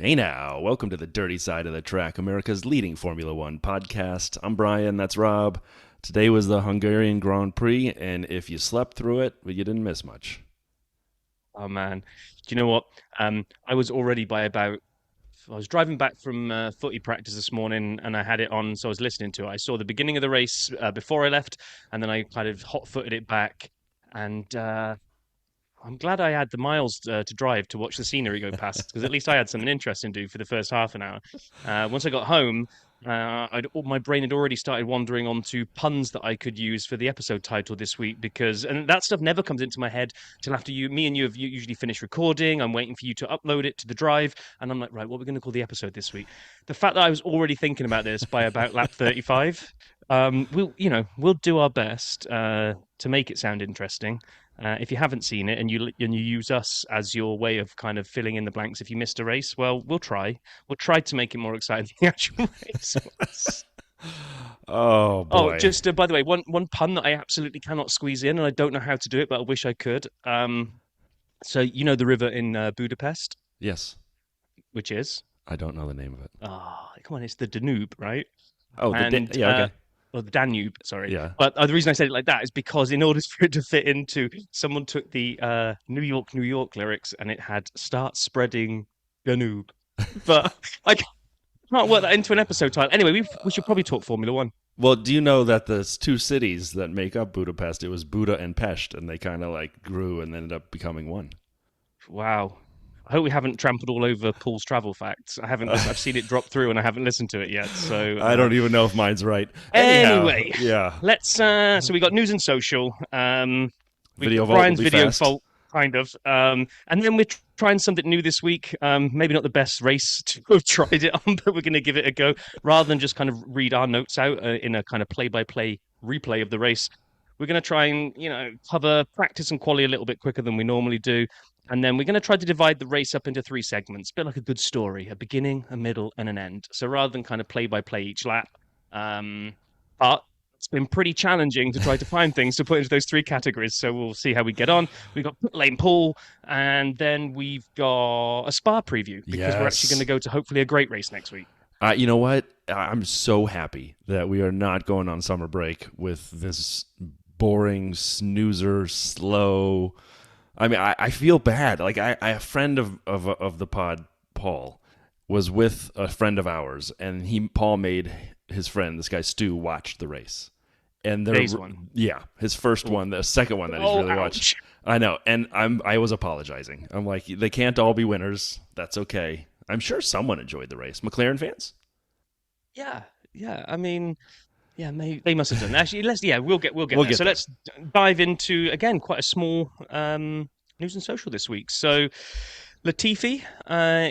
Hey now, welcome to the Dirty Side of the Track, America's leading Formula One podcast. I'm Brian, that's Rob. Today was the Hungarian Grand Prix, and if you slept through it, well, you didn't miss much. Oh man, do you know what? I was already by about. I was driving back from footy practice this morning, and I had it on, so I was listening to it. I saw the beginning of the race before I left, and then I kind of hot-footed it back. And I'm glad I had the miles to drive to watch the scenery go past, because at least I had something interesting to do for the first half an hour. Once I got home, my brain had already started wandering onto puns that I could use for the episode title this week, and that stuff never comes into my head till after me and you have usually finished recording. I'm waiting for you to upload it to the drive, and I'm like, right, what are we going to call the episode this week? The fact that I was already thinking about this by about lap 35, we'll do our best to make it sound interesting. If you haven't seen it and you use us as your way of kind of filling in the blanks if you missed a race, well, we'll try. We'll try to make it more exciting than the actual race was. Oh Oh, boy. just by the way, one pun that I absolutely cannot squeeze in, and I don't know how to do it, but I wish I could. So you know the river in Budapest, Yes, which is I don't know the name of it. come on, it's the Danube, right? Oh, And yeah, okay. or the Danube, sorry. Yeah. But the reason I said it like that is because in order for it to fit into, someone took the New York lyrics and it had "Start spreading Danube," but I can't work that into an episode title. Anyway, we should probably talk Formula One. Well, do you know that there's two cities that make up Budapest? It was Buda and Pest, and they kind of like grew and ended up becoming one. Wow. I hope we haven't trampled all over Paul's travel facts. I haven't. I've seen it drop through and I haven't listened to it yet. So I don't even know if mine's right. Anyhow, anyway, yeah. let's. So we got news and social. We Video vault will Brian's be video fast. fault, kind of. And then we're trying something new this week. Maybe not the best race to have tried it on, but we're going to give it a go. Rather than just kind of read our notes out in a kind of play-by-play replay of the race, we're going to try and cover practice and quali a little bit quicker than we normally do. And then we're going to try to divide the race up into three segments, a bit like a good story, a beginning, a middle, and an end. So rather than kind of play by play each lap, but it's been pretty challenging to try to find things to put into those three categories. So we'll see how we get on. We've got Pitlane Paul, and then we've got a Spa preview because we're actually Yes. going to go to hopefully a great race next week. You know what? I'm so happy that we are not going on summer break with this boring, snoozer, slow. I mean, I feel bad. Like a friend of the pod, Paul, was with a friend of ours, and Paul made his friend, this guy Stu, watch the race. And Today's one. yeah, his first one, the second one that he's really watched. Ouch. I know, and I was apologizing. I'm like, they can't all be winners. That's okay. I'm sure someone enjoyed the race. McLaren fans? Yeah, yeah. I mean, yeah, maybe they must have done. Actually, we'll get We'll there. get So there. let's dive into again quite a small news and social this week. So Latifi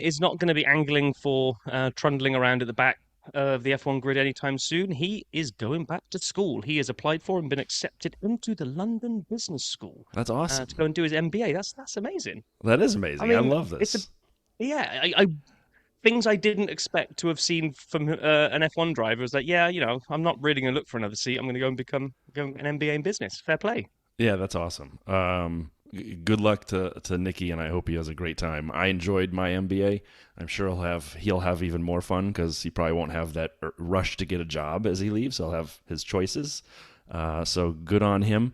is not going to be angling for trundling around at the back of the F1 grid anytime soon. He is going back to school. He has applied for and been accepted into the London Business School That's awesome. to go and do his MBA. That's amazing. That is I amazing. I mean, love it's a this. yeah. I things I didn't expect to have seen from an F1 driver was like, yeah, I'm not really going to look for another seat. I'm going to go and become an MBA in business. Fair play. Yeah, that's awesome. Good luck to Nikki, and I hope he has a great time. I enjoyed my MBA. I'm sure he'll have even more fun because he probably won't have that rush to get a job as he leaves. He'll have his choices. So good on him.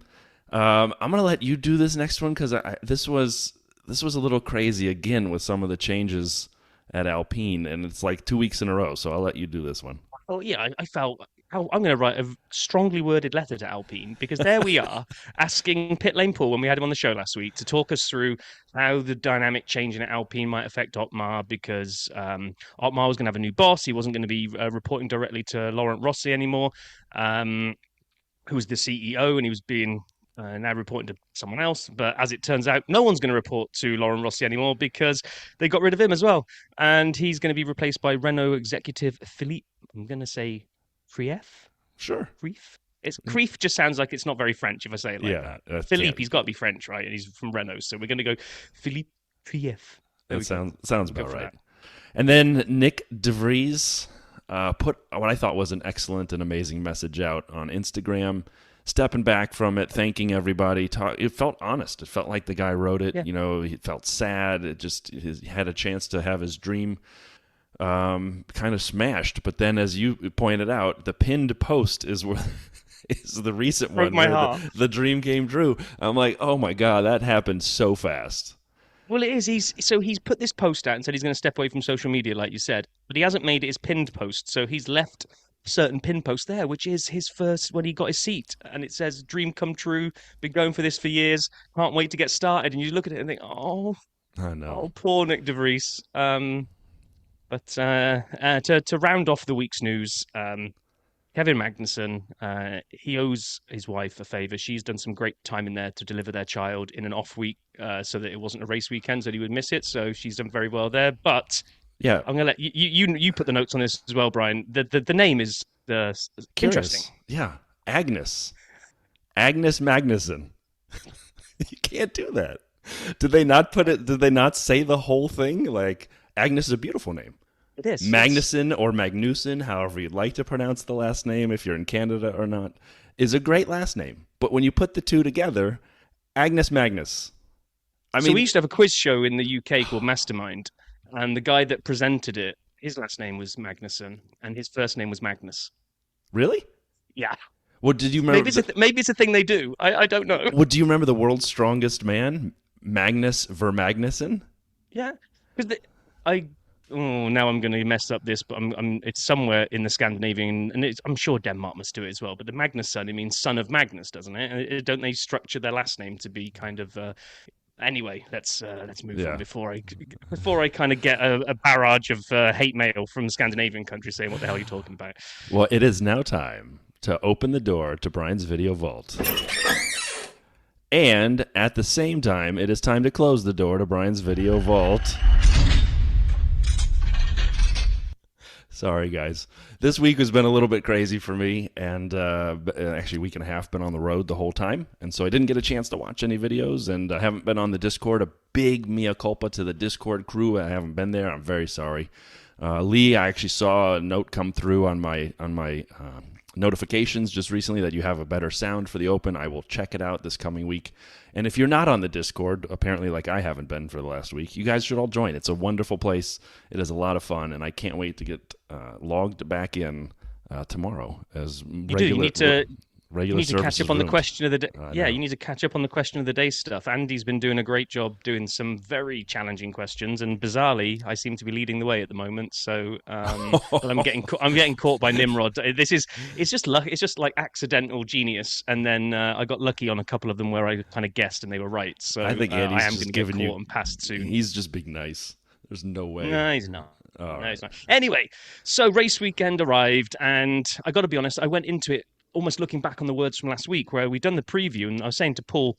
I'm gonna let you do this next one because this was a little crazy again with some of the changes at Alpine, and it's like 2 weeks in a row. So I'll let you do this one. Oh yeah, I felt I'm going to write a strongly worded letter to Alpine because there we are asking Pitlane Paul when we had him on the show last week to talk us through how the dynamic changing at Alpine might affect Otmar because Otmar was going to have a new boss. He wasn't going to be reporting directly to Laurent Rossi anymore, who was the CEO, and he was being now reporting to someone else. But as it turns out, no one's going to report to Laurent Rossi anymore because they got rid of him as well. And he's going to be replaced by Renault executive Philippe. I'm going to say Krief. Sure. Krief. It's Krief just sounds like it's not very French if I say it like Yeah. that. Philippe, he's got to be French, right? And he's from Renault. So we're going to go Philippe Krief. There That we go. sounds Go about for right. that. And then Nick DeVries put what I thought was an excellent and amazing message out on Instagram, stepping back from it, thanking everybody. It felt honest. It felt like the guy wrote it. Yeah. He felt sad. He had a chance to have his dream kind of smashed. But then, as you pointed out, the pinned post is where is the recent Broke one my where heart. the dream came true. I'm like, oh my god, that happened so fast. Well, it is. He's put this post out and said he's going to step away from social media, like you said, but he hasn't made it his pinned post. So he's left a certain pin post there, which is his first when he got his seat, and it says "Dream come true." Been going for this for years. Can't wait to get started. And you look at it and think, I know. poor Nick De Vries. But to round off the week's news, Kevin Magnussen, he owes his wife a favor. She's done some great time in there to deliver their child in an off week, so that it wasn't a race weekend, so he would miss it. So she's done very well there. But Yeah, I'm gonna let you put the notes on this as well, Brian. The name is curious. interesting. Yeah, Agnes Magnuson. You can't do that. Did they not put it? Did they not say the whole thing? Like Agnes is a beautiful name. It is Magnuson or Magnuson, however you'd like to pronounce the last name, if you're in Canada or not, is a great last name. But when you put the two together, Agnes Magnus. So we used to have a quiz show in the UK called Mastermind, and the guy that presented it, his last name was Magnuson, and his first name was Magnus. Really? Yeah, What did you remember? maybe it's a thing they do. I don't know. What do you remember? The world's strongest man, Magnus Vermagnuson. Yeah, because I. Oh, now I'm going to mess up this, but it's somewhere in the Scandinavian, and I'm sure Denmark must do it as well. But the Magnus son, it means son of Magnus, doesn't it? And don't they structure their last name to be kind of? Anyway, let's move on before I kind of get a barrage of hate mail from Scandinavian countries saying what the hell are you talking about. Well, it is now time to open the door to Brian's video vault. And at the same time, it is time to close the door to Brian's video vault. Sorry, guys. This week has been a little bit crazy for me, and actually a week and a half been on the road the whole time, and so I didn't get a chance to watch any videos, and I haven't been on the Discord. A big mea culpa to the Discord crew. I haven't been there. I'm very sorry. Lee, I actually saw a note come through on my notifications just recently that you have a better sound for the Open. I will check it out this coming week. And if you're not on the Discord, apparently like I haven't been for the last week, you guys should all join. It's a wonderful place. It is a lot of fun, and I can't wait to get logged back in tomorrow as regular. You need to catch up on the question of the day. Yeah, you need to catch up on the question of the day stuff. Andy's been doing a great job doing some very challenging questions, and bizarrely, I seem to be leading the way at the moment. So I'm getting caught by Nimrod. It's just luck. It's just like accidental genius, and then I got lucky on a couple of them where I kind of guessed and they were right. So I think Andy's I am just going to get giving caught and passed soon. He's just being nice. There's no way. No, he's not. All No, he's not. Anyway, so race weekend arrived, and I got to be honest, I went into it almost looking back on the words from last week where we'd done the preview, and I was saying to Paul,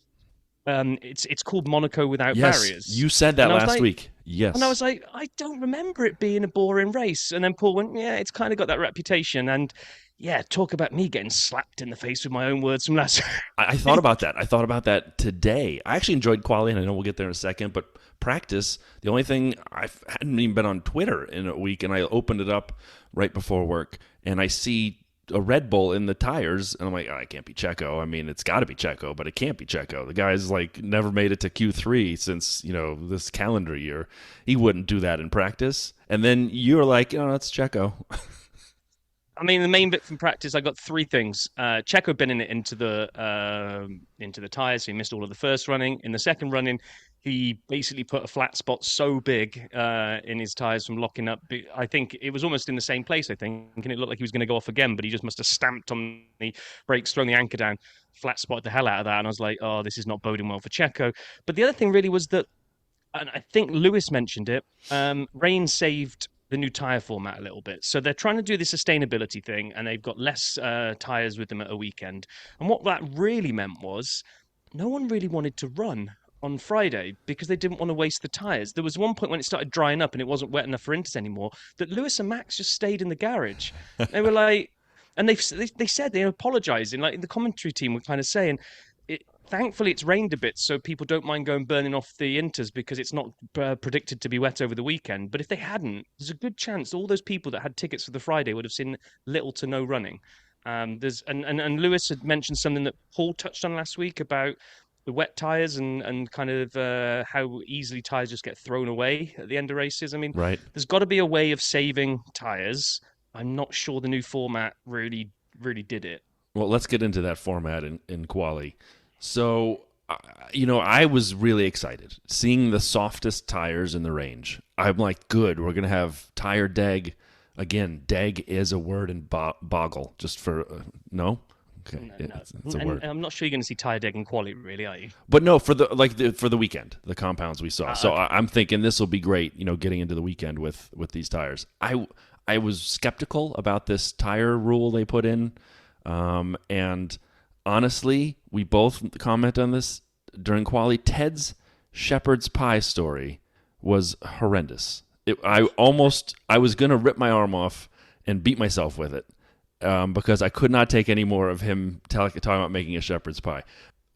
it's called Monaco without barriers. You said that last week. Yes. And I was like, I don't remember it being a boring race. And then Paul went, yeah, it's kind of got that reputation. And yeah, talk about me getting slapped in the face with my own words from last week. I thought about that. I thought about that today. I actually enjoyed quali, and I know we'll get there in a second, but practice, the only thing, I hadn't even been on Twitter in a week, and I opened it up right before work, and I see a Red Bull in the tires, and I'm like, oh, it can't be Checo. I mean, it's got to be Checo, but it can't be Checo. The guy's like never made it to Q3 since, this calendar year. He wouldn't do that in practice. And then you're like, that's Checo. I mean, the main bit from practice, I got three things. Checo bending it into the tires, so he missed all of the first running. In the second running, he basically put a flat spot so big in his tires from locking up. I think it was almost in the same place, and it looked like he was going to go off again, but he just must have stamped on the brakes, thrown the anchor down, flat spotted the hell out of that. And I was like, oh, this is not boding well for Checo. But the other thing really was that, and I think Lewis mentioned it, rain saved the new tyre format a little bit. So they're trying to do the sustainability thing, and they've got less tyres with them at a weekend. And what that really meant was no one really wanted to run on Friday because they didn't want to waste the tyres. There was one point when it started drying up and it wasn't wet enough for Inters anymore that Lewis and Max just stayed in the garage. They were like, and they said they're apologising. Like the commentary team were kind of saying, thankfully, it's rained a bit, so people don't mind going burning off the Inters because it's not predicted to be wet over the weekend. But if they hadn't, there's a good chance all those people that had tickets for the Friday would have seen little to no running. There's and Lewis had mentioned something that Paul touched on last week about the wet tires and kind of how easily tires just get thrown away at the end of races. I mean, Right. there's got to be a way of saving tires. I'm not sure the new format really did it. Well, let's get into that format in quali. So, I was really excited seeing the softest tires in the range. I'm like, good, we're going to have tire deg. Again, deg is a word in boggle, just for, no? Okay, No, no. it's a word. And I'm not sure you're going to see tire deck in quali, really, are you? But no, for the weekend, the compounds we saw. So Okay. I'm thinking this will be great, getting into the weekend with these tires. I was skeptical about this tire rule they put in, and honestly, we both comment on this during quali. Ted's shepherd's pie story was horrendous. I was gonna rip my arm off and beat myself with it, because I could not take any more of him talking about making a shepherd's pie.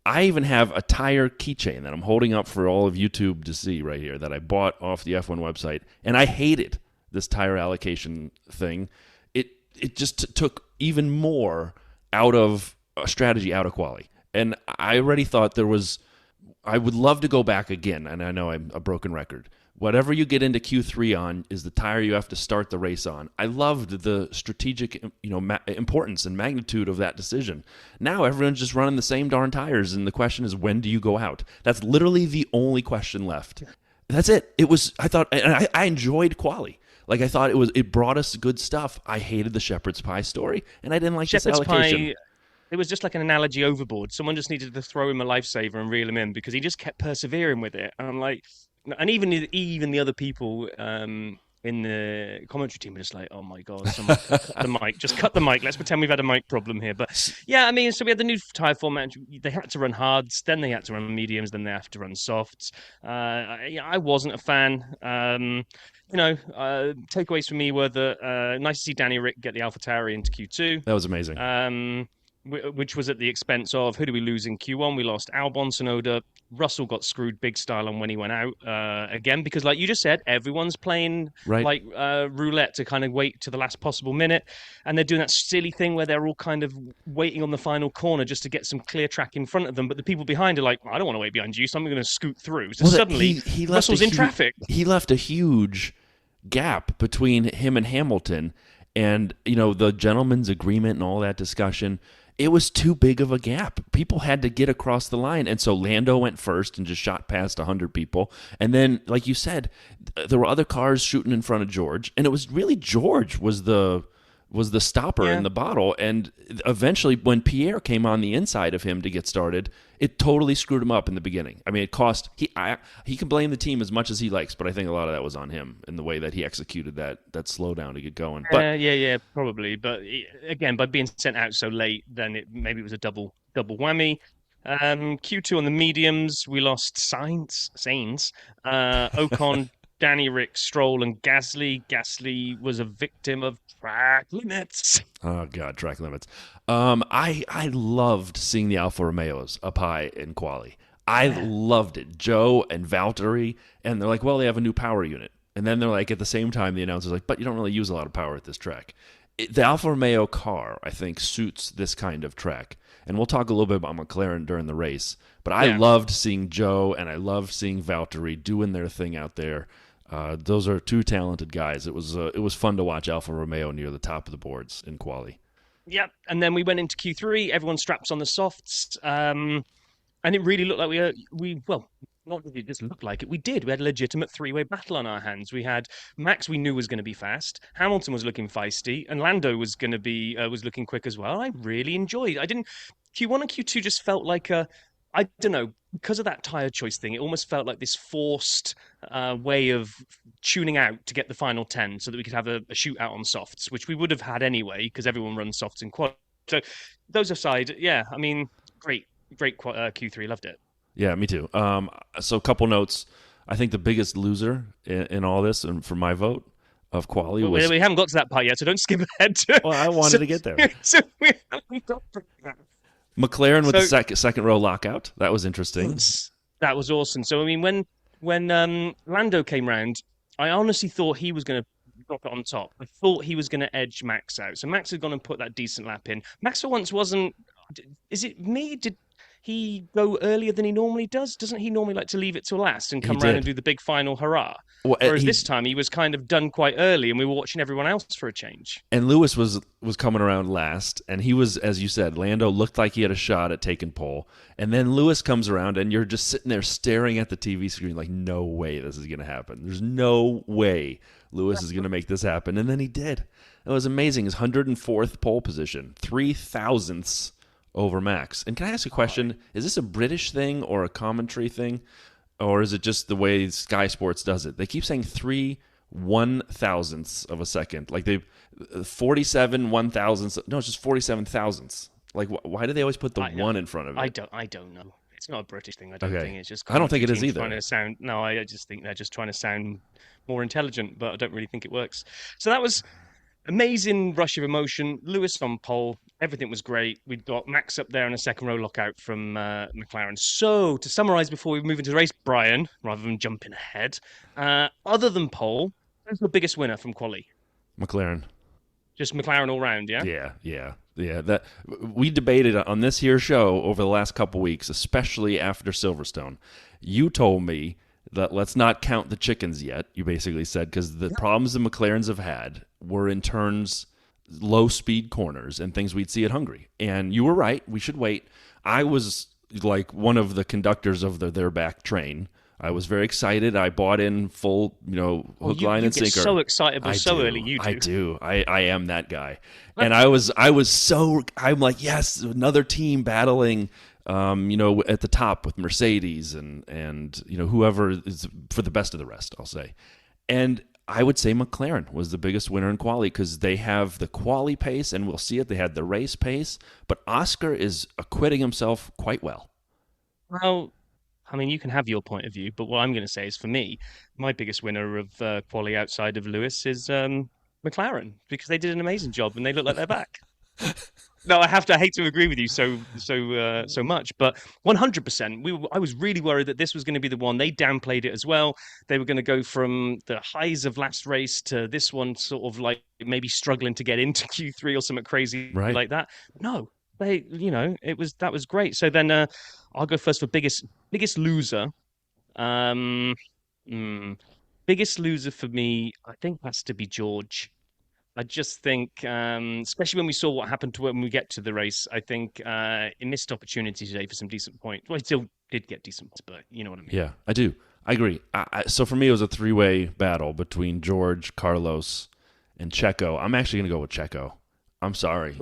I even have a tire keychain that I'm holding up for all of YouTube to see right here that I bought off the F1 website, and I hated this tire allocation thing. It just took even more out of a strategy out of quali, and I already thought there was. I would love to go back again, and I know I'm a broken record. Whatever you get into Q3 on is the tire you have to start the race on. I loved the strategic, importance and magnitude of that decision. Now everyone's just running the same darn tires, and the question is, when do you go out? That's literally the only question left. That's it. It was. I thought, and I enjoyed quali. Like, I thought it brought us good stuff. I hated the shepherd's pie story, and I didn't like this Shepherd's allocation. pie. It was just like an analogy overboard. Someone just needed to throw him a lifesaver and reel him in because he just kept persevering with it. And I'm like, and even the other people in the commentary team were just like, oh my god, someone cut the mic, just cut the mic. Let's pretend we've had a mic problem here. But yeah, I mean, so we had the new tire format. They had to run hards, then they had to run mediums, then they have to run softs. I wasn't a fan. Takeaways for me were that nice to see Danny Rick get the AlphaTauri into Q2. That was amazing. Which was at the expense of who do we lose in Q1? We lost Albon, Sonoda. Russell got screwed big style on when he went out again because, like you just said, everyone's playing Right. like roulette to kind of wait to the last possible minute, and they're doing that silly thing where they're all kind of waiting on the final corner just to get some clear track in front of them, but the people behind are like, I don't want to wait behind you, so I'm going to scoot through. So suddenly, he left Russell's in traffic. He left a huge gap between him and Hamilton, and the gentleman's agreement and all that discussion. It was too big of a gap. People had to get across the line, and so Lando went first and just shot past 100 people. And then, like you said, there were other cars shooting in front of George, and it was really George was the stopper in the bottle. And eventually, when Pierre came on the inside of him to get started, it totally screwed him up in the beginning. I mean, it cost he can blame the team as much as he likes, but I think a lot of that was on him in the way that he executed that slowdown to get going. But Yeah, probably. But again, by being sent out so late, then maybe it was a double whammy. Q2 on the mediums, we lost Sainz, Ocon, Danny Rick, Stroll, and Gasly. Gasly was a victim of track limits. oh god, track limits. I loved seeing the Alfa Romeos up high in quali. I loved it. Joe and Valtteri, and they're like, well, they have a new power unit. And then they're like, at the same time, the announcer's like, but you don't really use a lot of power at this track. The Alfa Romeo car, I think, suits this kind of track. And we'll talk a little bit about McLaren during the race. But I loved seeing Joe and I loved seeing Valtteri doing their thing out there. Those are two talented guys. It was fun to watch Alfa Romeo near the top of the boards in quali. Yep. And then we went into Q3. Everyone straps on the softs. And it really looked like not did it just look like it. We did. We had a legitimate three-way battle on our hands. We had Max, we knew was going to be fast. Hamilton was looking feisty, and Lando was going to be was looking quick as well. I really enjoyed. Q1 and Q2 just felt like I don't know, because of that tire choice thing. It almost felt like this forced way of tuning out to get the final 10, so that we could have a shootout on softs, which we would have had anyway because everyone runs softs in quad. So those aside, yeah, I mean, great Q3, loved it. Yeah, me too. So a couple notes. I think the biggest loser in all this, and for my vote of quali, was... We haven't got to that part yet, so don't skip ahead to... Well, I wanted to get there. So we haven't got to that. McLaren with the second row lockout. That was interesting. That was awesome. So, I mean, when Lando came round, I honestly thought he was going to drop it on top. I thought he was going to edge Max out. So Max had gone and put that decent lap in. Max for once wasn't. Is it me? Did he go earlier than he normally does? Doesn't he normally like to leave it till last and He come around and did. do the big final hurrah? Well, Whereas this time he was kind of done quite early, and we were watching everyone else for a change. and Lewis was coming around last, and he was, as you said, Lando looked like he had a shot at taking pole, and then Lewis comes around, and you're just sitting there staring at the TV screen like, no way this is going to happen. There's no way Lewis is going to make this happen, and then he did. It was amazing. His 104th pole position, 3 thousandths over Max. And can I ask a question? Is this a British thing or a commentary thing? Or is it just the way Sky Sports does it? They keep saying 3/1000ths of a second. Like they 47 1,000ths. No, it's just 47 thousandths. Like why do they always put the one in front of it? I don't know. It's not a British thing. I don't Okay. think it's just. I don't think it is teams either. Trying to sound. No, I just think they're just trying to sound more intelligent, but I don't really think it works. So that was amazing rush of emotion. Lewis on pole. Everything was great. We'd got Max up there in a second row lockout from McLaren. So to summarise before we move into the race, Brian, rather than jumping ahead, other than pole, who's the biggest winner from quali? McLaren. Just McLaren all round, yeah? Yeah. That we debated on this here show over the last couple weeks, especially after Silverstone. You told me that let's not count the chickens yet. You basically said because the problems the McLarens have had were in turns low speed corners and things we'd see at Hungary. And you were right. We should wait. I was like one of the conductors of their back train. I was very excited. I bought in full, hook, line, and sinker. You get so excited, but so early. You do. I do. I am that guy. And I'm like, yes, another team battling, at the top with Mercedes and whoever is for the best of the rest, I'll say. And I would say McLaren was the biggest winner in quali because they have the quali pace, and we'll see it. They had the race pace, but Oscar is acquitting himself quite well. Well, I mean, you can have your point of view, but what I'm going to say is, for me, my biggest winner of quali outside of Lewis is McLaren because they did an amazing job and they look like they're back. No, I hate to agree with you so much, but 100%. I was really worried that this was going to be the one. They downplayed it as well. They were going to go from the highs of last race to this one, sort of like maybe struggling to get into Q3 or something crazy like that. No, that was great. So then I'll go first for biggest loser. Biggest loser for me, I think, has to be George. I just think, especially when we saw what happened to when we get to the race, I think he missed opportunity today for some decent points. Well, he still did get decent points, but you know what I mean. Yeah, I do. I agree. So for me, it was a three-way battle between George, Carlos, and Checo. I'm actually going to go with Checo. I'm sorry.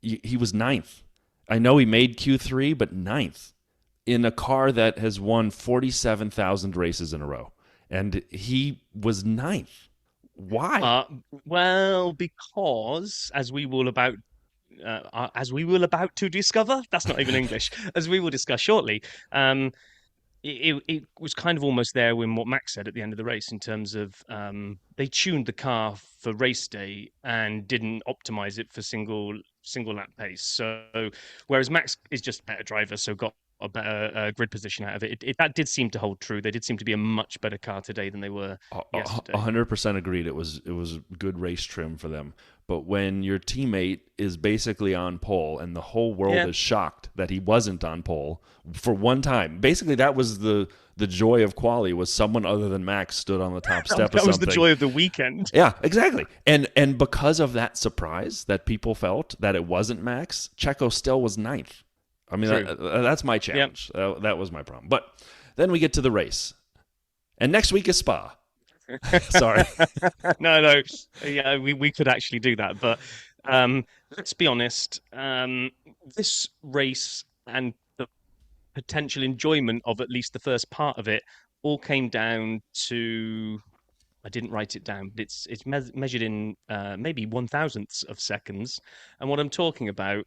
He was ninth. I know he made Q3, but ninth in a car that has won 47,000 races in a row. And he was ninth. Why? Well, because as we will about to discover, that's not even English. As we will discuss shortly, it was kind of almost there when what Max said at the end of the race in terms of they tuned the car for race day and didn't optimize it for single lap pace. So whereas Max is just a better driver, so got a better grid position out of it. That did seem to hold true. They did seem to be a much better car today than they were yesterday. 100% agreed. It was good race trim for them. But when your teammate is basically on pole and the whole world is shocked that he wasn't on pole for one time, basically that was the joy of quali was someone other than Max stood on the top step of something. That was the joy of the weekend. Yeah, exactly. And because of that surprise that people felt that it wasn't Max, Checo still was ninth. I mean, that's my challenge. Yep. That was my problem. But then we get to the race. And next week is Spa. Sorry. No. Yeah, we could actually do that. But let's be honest. This race and the potential enjoyment of at least the first part of it all came down to... I didn't write it down, but it's measured in maybe 1,000ths of seconds. And what I'm talking about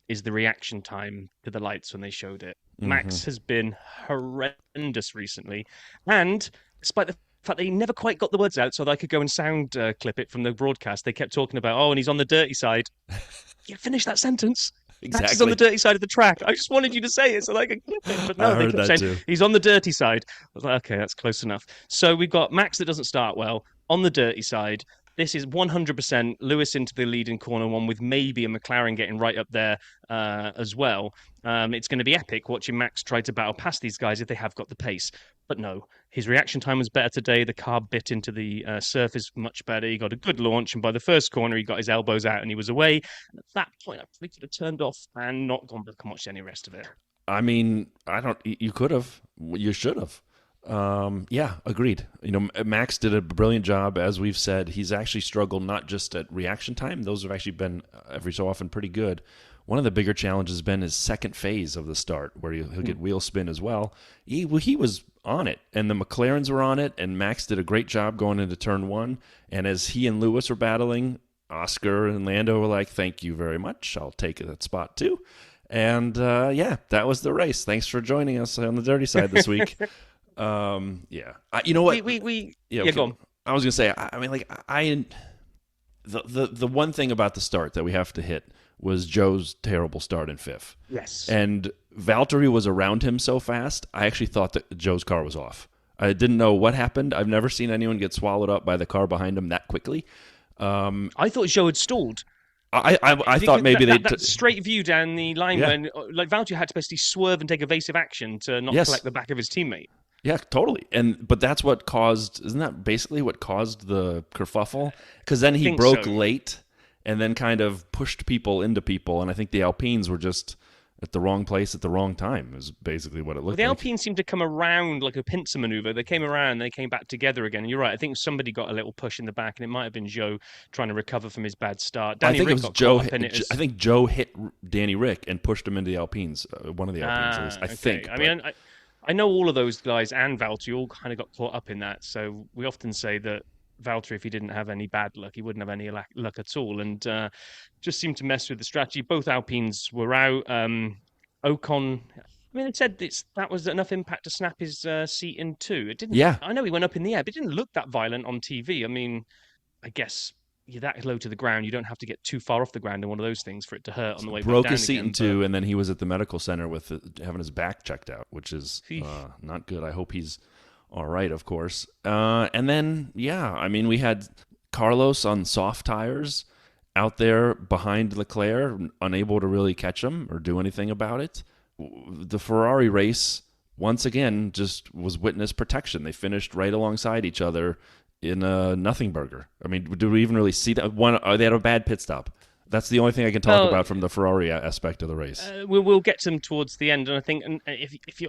is the reaction time to the lights when they showed it. Mm-hmm. Max has been horrendous recently. And despite the fact that he never quite got the words out so that I could go and sound clip it from the broadcast, they kept talking about, and he's on the dirty side. You finish that sentence. Exactly. Max is on the dirty side of the track. I just wanted you to say it so that I could clip it. But no, they kept saying, he's on the dirty side. I was like, okay, that's close enough. So we've got Max that doesn't start well, on the dirty side. this is 100% Lewis into the lead in corner one with maybe a McLaren getting right up there as well. It's going to be epic watching Max try to battle past these guys if they have got the pace. But no, his reaction time was better today. The car bit into the surface much better. He got a good launch, and by the first corner, he got his elbows out and he was away. And at that point, I probably could have turned off and not gone back and watched any rest of it. I mean, I don't. You could have. You should have. Yeah, agreed. Max did a brilliant job, as we've said. He's actually struggled not just at reaction time; those have actually been every so often pretty good. One of the bigger challenges has been his second phase of the start, where he'll get wheel spin as well. He was on it, and the McLarens were on it, and Max did a great job going into turn one. And as he and Lewis were battling, Oscar and Lando were like, "Thank you very much. I'll take that spot too." And yeah, that was the race. Thanks for joining us on the dirty side this week. Yeah, you know what? Yeah, okay. Go on. I was gonna say, I mean, like the one thing about the start that we have to hit was Joe's terrible start in fifth. Yes. And Valtteri was around him so fast, I actually thought that Joe's car was off. I didn't know what happened. I've never seen anyone get swallowed up by the car behind him that quickly. I thought Joe had stalled. I thought maybe that straight view down the line when like Valtteri had to basically swerve and take evasive action to not collect the back of his teammate. Yeah, totally. But that's what caused. Isn't that basically what caused the kerfuffle? Because then he broke late, and then kind of pushed people into people, and I think the Alpines were just at the wrong place at the wrong time. Is basically what it looked like. The Alpines seemed to come around like a pincer maneuver. They came around, they came back together again. And you're right. I think somebody got a little push in the back, and it might have been Joe trying to recover from his bad start. I think it was Joe. I think Joe hit Danny Rick and pushed him into the Alpines. One of the Alpines, at least. I think. I mean, I know all of those guys and Valtteri all kind of got caught up in that. So we often say that Valtteri, if he didn't have any bad luck, he wouldn't have any luck at all. And just seemed to mess with the strategy. Both Alpines were out. Ocon, I mean, it said that was enough impact to snap his seat in two. It didn't. Yeah. I know he went up in the air, but it didn't look that violent on TV. I mean, I guess you're that low to the ground, you don't have to get too far off the ground in one of those things for it to hurt on the way back down. Broke his seat in two, and then he was at the medical center with having his back checked out, which is not good. I hope he's all right, of course. And then, yeah, I mean, we had Carlos on soft tires out there behind Leclerc, unable to really catch him or do anything about it. The Ferrari race, once again, just was witness protection. They finished right alongside each other in a nothing burger. I mean, do we even really see that? They had a bad pit stop. That's the only thing I can talk about from the Ferrari aspect of the race. We'll get to them towards the end, and I think if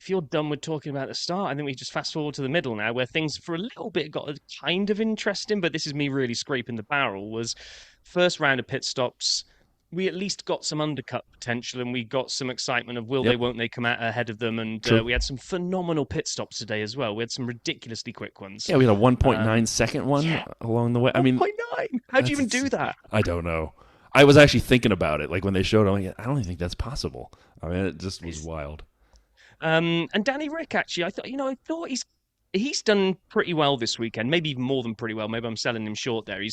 you're done with talking about the start, I think we just fast forward to the middle now, where things for a little bit got kind of interesting. But this is me really scraping the barrel. Was first round of pit stops. We at least got some undercut potential, and we got some excitement of will they, won't they come out ahead of them. And we had some phenomenal pit stops today as well. We had some ridiculously quick ones. Yeah, we had a 1.9 second one along the way. I mean, 1.9. How'd you even do that? I don't know. I was actually thinking about it. Like when they showed it, I'm like, I don't even think that's possible. I mean, it just was wild. And Danny Rick, actually, I thought he's done pretty well this weekend. Maybe even more than pretty well. Maybe I'm selling him short there.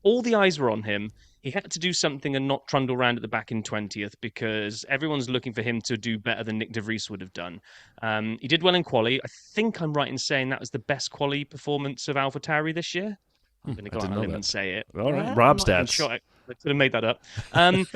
All the eyes were on him. He had to do something and not trundle around at the back in 20th because everyone's looking for him to do better than Nick de Vries would have done. He did well in quali. I think I'm right in saying that was the best quali performance of AlphaTauri this year. I'm going to go on a limb and say it. All right, Rob stats. Sure I could have made that up. And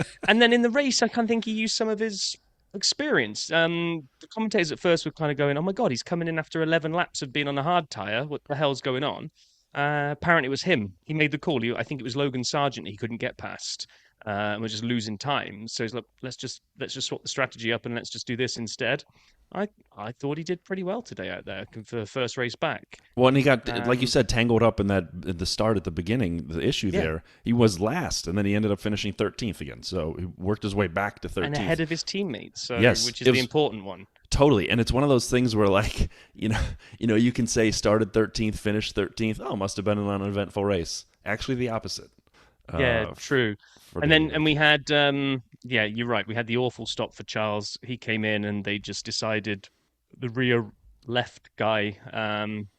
then in the race, I kind of think he used some of his experience. The commentators at first were kind of going, "Oh my God, he's coming in after 11 laps of being on a hard tyre. What the hell's going on?" Apparently, it was him. He made the call. I think it was Logan Sargent he couldn't get past, and was just losing time. So he's like, "Let's just swap the strategy up and let's just do this instead." I thought he did pretty well today out there for the first race back. Well, and he got, like you said, tangled up in at the start at the beginning. The issue there, he was last, and then he ended up finishing 13th again. So he worked his way back to 13th. And ahead of his teammates, which is the important one. Totally, and it's one of those things where, like, you know, you can say started 13th, finished 13th. Oh, must have been an uneventful race. Actually, the opposite. Yeah, true. And we had, you're right. We had the awful stop for Charles. He came in and they just decided the rear left guy,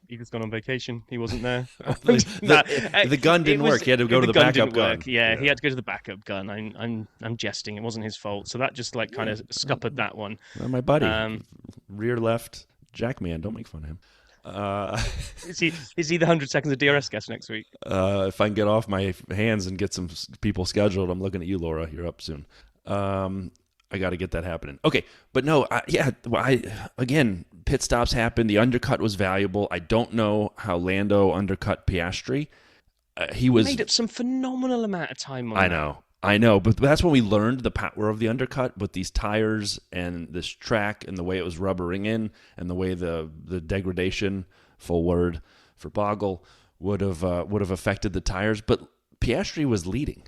he was gone on vacation. He wasn't there. The gun didn't work. He had to go to the backup gun. Yeah, he had to go to the backup gun. I'm jesting. It wasn't his fault. So that just like kind of scuppered that one. Well, my buddy, rear left Jackman. Don't make fun of him. Uh, Is he the 100 seconds of DRS guest next week? if I can get off my hands and get some people scheduled, I'm looking at you, Laura. You're up soon. I got to get that happening. Okay, but no, again, pit stops happened. The undercut was valuable. I don't know how Lando undercut Piastri. He was made up some phenomenal amount of time on I that. know, but that's when we learned the power of the undercut. But these tires and this track and the way it was rubbering in and the way the degradation, full word for Boggle, would have affected the tires. But Piastri was leading,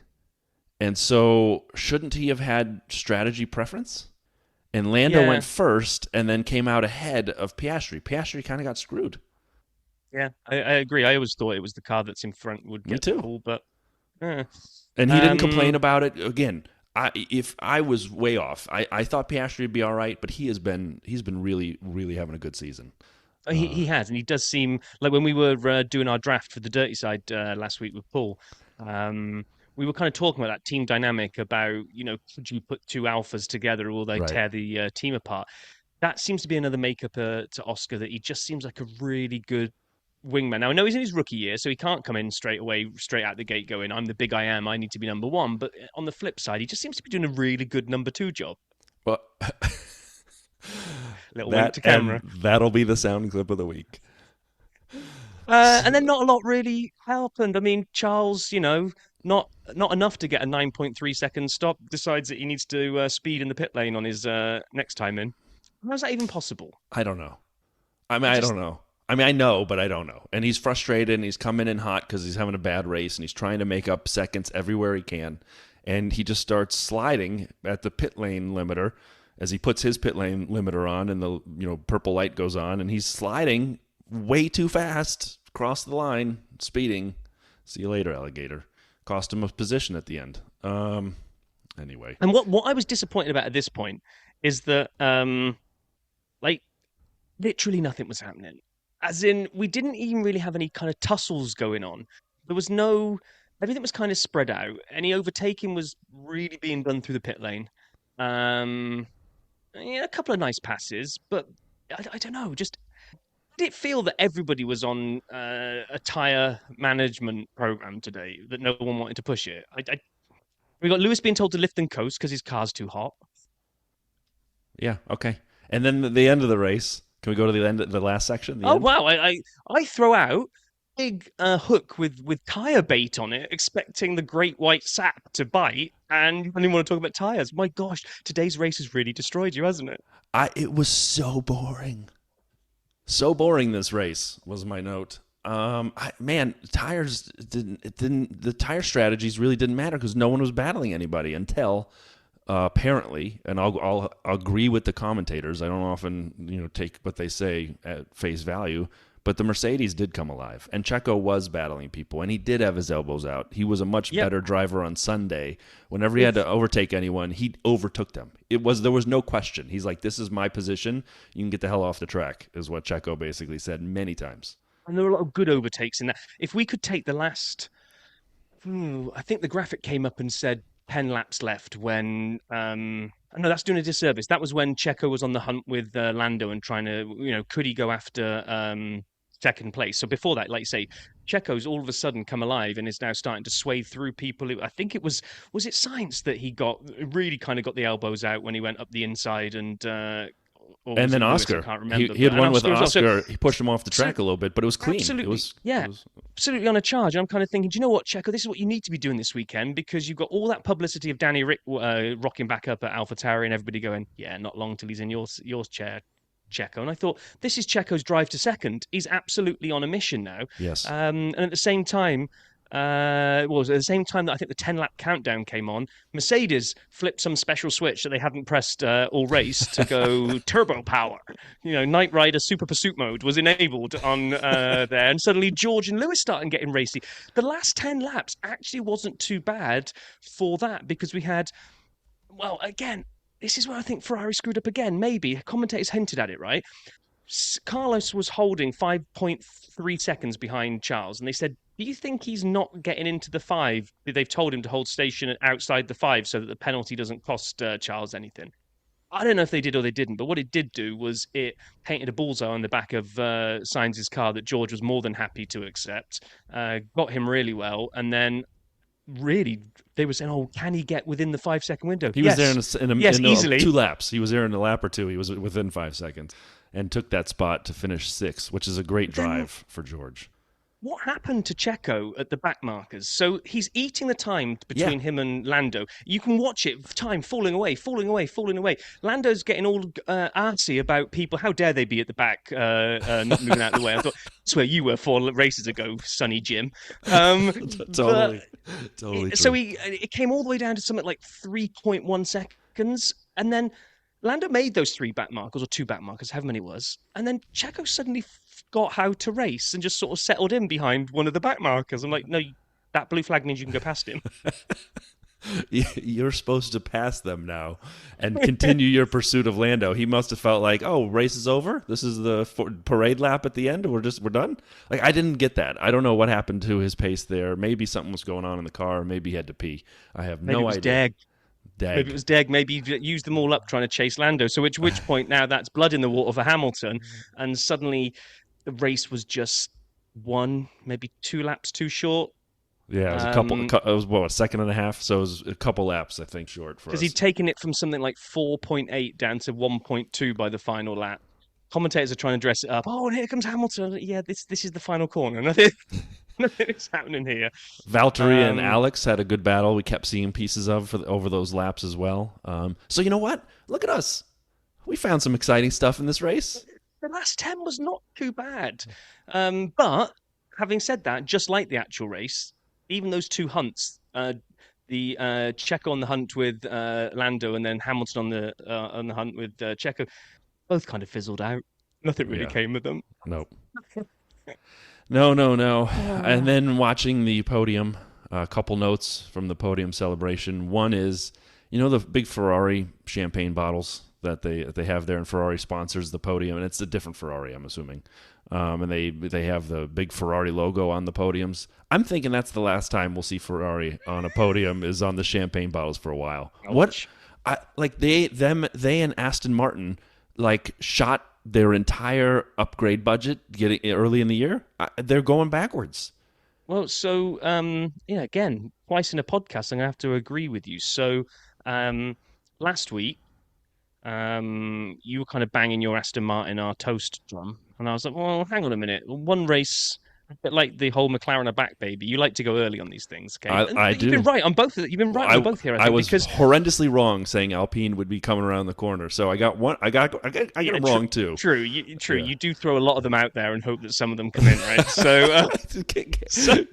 and so shouldn't he have had strategy preference? And Lando Yeah, went first and then came out ahead of Piastri. Piastri kind of got screwed. yeah, I agree. I always thought it was the car that's in front would Me get the too. pole, but eh. And he didn't complain um, about it. Again, if I was way off, I thought Piastri would be all right, but he's been really having a good season. he has, and he does seem like when we were doing our draft for the Dirty Side last week with Paul. Um, we were kind of talking about that team dynamic about could you put two alphas together or will they Right. tear the team apart? That seems to be another makeup to Oscar, that he just seems like a really good wingman. Now I know he's in his rookie year, so he can't come in straight away, straight out the gate, going, "I'm the big I am. I need to be number one." But on the flip side, he just seems to be doing a really good number two job. Well, Little wink to camera. that'll be the sound clip of the week. And then not a lot really happened. I mean, Charles, not enough to get a 9.3 second stop. Decides that he needs to speed in the pit lane on his next time in. How's that even possible? I don't know. I mean, I I just don't know. I mean, I know, but I don't know. And he's frustrated and he's coming in hot because he's having a bad race and he's trying to make up seconds everywhere he can. And he just starts sliding at the pit lane limiter as he puts his pit lane limiter on and the purple light goes on and he's sliding way too fast across the line, speeding. See you later, alligator. Cost him a position at the end. Anyway. And what I was disappointed about at this point is that like literally nothing was happening. As in, we didn't even really have any kind of tussles going on. There was no, everything was kind of spread out. Any overtaking was really being done through the pit lane. Um, yeah, a couple of nice passes, but I don't know. Just did it feel that everybody was on a tire management program today, that no one wanted to push it? We got Lewis being told to lift and coast because his car's too hot. Yeah, okay. And then the end of the race. Can we go to the end, the last section, the Oh end? wow! I throw out big hook with tire bait on it, expecting the great white sap to bite, and you only want to talk about tires. My gosh, today's race has really destroyed you, hasn't it? It was so boring. So boring this race was my note. Man, tires didn't the tire strategies really didn't matter because no one was battling anybody until apparently, and I'll agree with the commentators. I don't often take what they say at face value, but the Mercedes did come alive, and Checo was battling people, and he did have his elbows out. He was a much Yep. better driver on Sunday. Whenever he had If to overtake anyone, he overtook them. There was no question. He's like, "This is my position. You can get the hell off the track," is what Checo basically said many times. and there were a lot of good overtakes in that. If we could take the last, I think the graphic came up and said 10 laps left when. No, that's doing a disservice. That was when Checo was on the hunt with Lando and trying to, could he go after second place? So before that, like you say, Checo's all of a sudden come alive and is now starting to sway through people. I think it was it Sainz that he got really kind of got the elbows out when he went up the inside and or And was then it Lewis? I Oscar, can't he remember. he had And one with Oscar as well. So, Oscar. He pushed him off the so track a little bit, but it was clean. It absolutely, was. yeah, It was absolutely on a charge. And I'm kind of thinking, do you know what, Checo? This is what you need to be doing this weekend because you've got all that publicity of Danny Rick rocking back up at AlphaTauri and everybody going, yeah, not long till he's in your chair, Checo. And I thought, this is Checo's drive to second. He's absolutely on a mission now. yes. And at the same time, at the same time that I think the 10 lap countdown came on, Mercedes flipped some special switch that they hadn't pressed all race to go turbo power. Knight Rider Super Pursuit mode was enabled on there, and suddenly George and Lewis started getting racy. The last 10 laps actually wasn't too bad for that because we had, well, again, this is where I think Ferrari screwed up again. Maybe commentators hinted at it, right? Carlos was holding 5.3 seconds behind Charles, and they said, do you think he's not getting into the five? They've told him to hold station outside the five so that the penalty doesn't cost Charles anything. I don't know if they did or they didn't, but what it did do was it painted a bullseye on the back of Sainz's car that George was more than happy to accept. Got him really well, and then really they were saying, "Oh, can he get within the 5 second window?" He was there Yes, yes, two easily. laps. He was there in a lap or two. He was within 5 seconds and took that spot to finish sixth, which is a great But then drive for George. what happened to Checo at the back markers? So he's eating the time Yeah, between him and Lando. You can watch it, time falling away, falling away, falling away. Lando's getting all artsy about people. How dare they be at the back, not moving out of the way? I thought, that's where you were 4 races ago, Sonny Jim. But totally, totally so true. it came all the way down to something like 3.1 seconds. And then Lando made those three back markers or two back markers, however many it was. And then Checo suddenly forgot how to race and just sort of settled in behind one of the back markers. I'm like, no, that blue flag means you can go past him. You're supposed to pass them now and continue your pursuit of Lando. He must have felt like, oh, race is over. This is the parade lap at the end. We're done. Like, I didn't get that. I don't know what happened to his pace there. Maybe something was going on in the car. Maybe he had to pee. I have Maybe no it was idea. Dag. Maybe it Dag. was Deg. Maybe he used them all up trying to chase Lando. So at which point now that's blood in the water for Hamilton, and suddenly the race was just one, maybe 2 laps too short. Yeah, it was Um, it was what, a second and a half. So it was a couple laps, I think, short for because us. he'd taken it from something like 4.8 down to 1.2 by the final lap. Commentators are trying to dress it up. Oh, and here comes Hamilton. Yeah, this is the final corner. Nothing is happening here. Valtteri and Um, Alex had a good battle. We kept seeing pieces of over those laps as well. So you know what? Look at us. We found some exciting stuff in this race. the last 10 was not too bad. But having said that, just like the actual race, even those two hunts, the Checo on the hunt with Lando and then Hamilton on the hunt with Checo, both kind of fizzled out. Nothing really Yeah. came of them. Nope. No, no, no. And Uh, then watching the podium, a couple notes from the podium celebration. One is, the big Ferrari champagne bottles that they have there, and Ferrari sponsors the podium, and it's a different Ferrari, I'm assuming. And they have the big Ferrari logo on the podiums. I'm thinking that's the last time we'll see Ferrari on a podium is on the champagne bottles for a while. What? ouch. They and Aston Martin like shot their entire upgrade budget getting early in the year. They're going backwards. Well, so again, twice in a podcast, I'm gonna have to agree with you. So last week, you were kind of banging your Aston Martin our toast drum, and I was like, well, hang on a minute. One race, a bit like the whole McLaren are back, baby. You like to go early on these things, okay? I But you've been do. right on both. You've been right on both here, I I think, was because horrendously wrong saying Alpine would be coming around the corner. So I got one. I got yeah, it wrong too. true. True. Yeah. You do throw a lot of them out there and hope that some of them come in, right? So,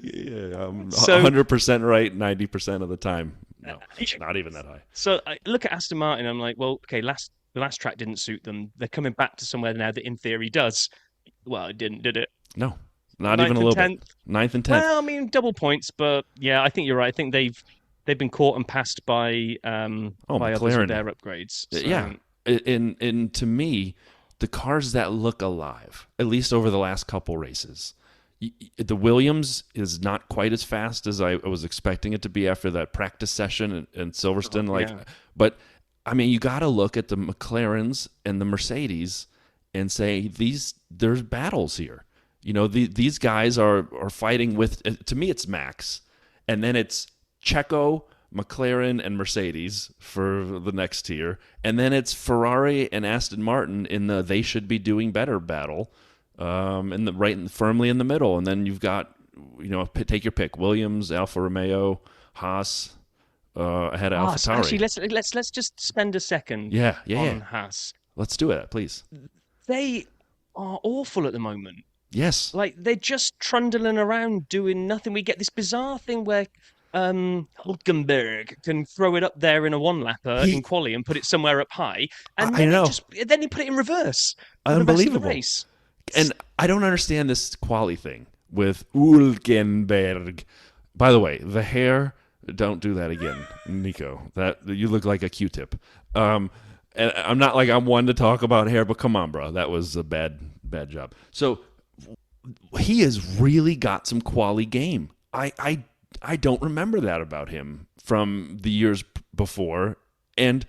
Yeah, I'm so 100% right 90% of the time. No, not even that high. So I look at Aston Martin. I'm like, well, okay, the last track didn't suit them. They're coming back to somewhere now that, in theory, does. Well, it didn't, did it? No, not even Ninth a and little bit. tenth. Ninth and tenth. Well, I mean, double points, but yeah, I think you're right. I think they've been caught and passed Oh, by others with McLaren. their upgrades. So, Yeah, and to me, the cars that look alive, at least over the last couple races, the Williams is not quite as fast as I was expecting it to be after that practice session in Silverstone. yeah. But I mean, you got to look at the McLarens and the Mercedes and say there's battles here. These guys are fighting with. To me, it's Max, and then it's Checo, McLaren, and Mercedes for the next tier, and then it's Ferrari and Aston Martin in the they should be doing better battle, firmly in the middle, and then you've got take your pick: Williams, Alfa Romeo, Haas, ahead of Haas. AlphaTauri. Actually, let's just spend a second Yeah. on Haas. Let's do it, please. They are awful at the moment. Yes. Like they're just trundling around doing nothing. We get this bizarre thing where Hulkenberg can throw it up there in a one lapper in quali and put it somewhere up high, and I know. then he put it in reverse for the rest of the Unbelievable. race. And I don't understand this quality thing with Hulkenberg. By the way, the hair. Don't do that again, Nico. That you look like a Q-tip. And I'm not like I'm one to talk about hair, but come on, bro. That was a bad job. So he has really got some quality game. I don't remember that about him from the years before, and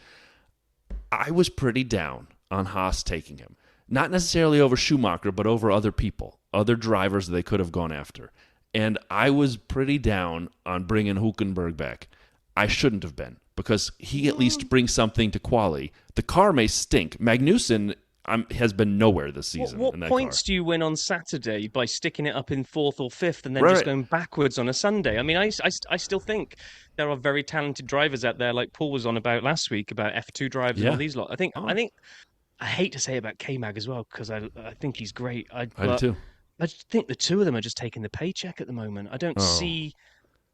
I was pretty down on Haas taking him. Not necessarily over Schumacher, but over other people, other drivers they could have gone after. And I was pretty down on bringing Hulkenberg back. I shouldn't have been because he at least brings something to quali. The car may stink. Magnussen has been nowhere this season. What in that points car. do you win on Saturday by sticking it up in fourth or fifth and then just Right. going backwards on a Sunday? I mean, I still think there are very talented drivers out there, like Paul was on about last week about F2 drivers and all Yeah. these lot. I Oh, think I hate to say about K-Mag as well because I think he's great. I do But too. I just think the two of them are just taking the paycheck at the moment. Oh,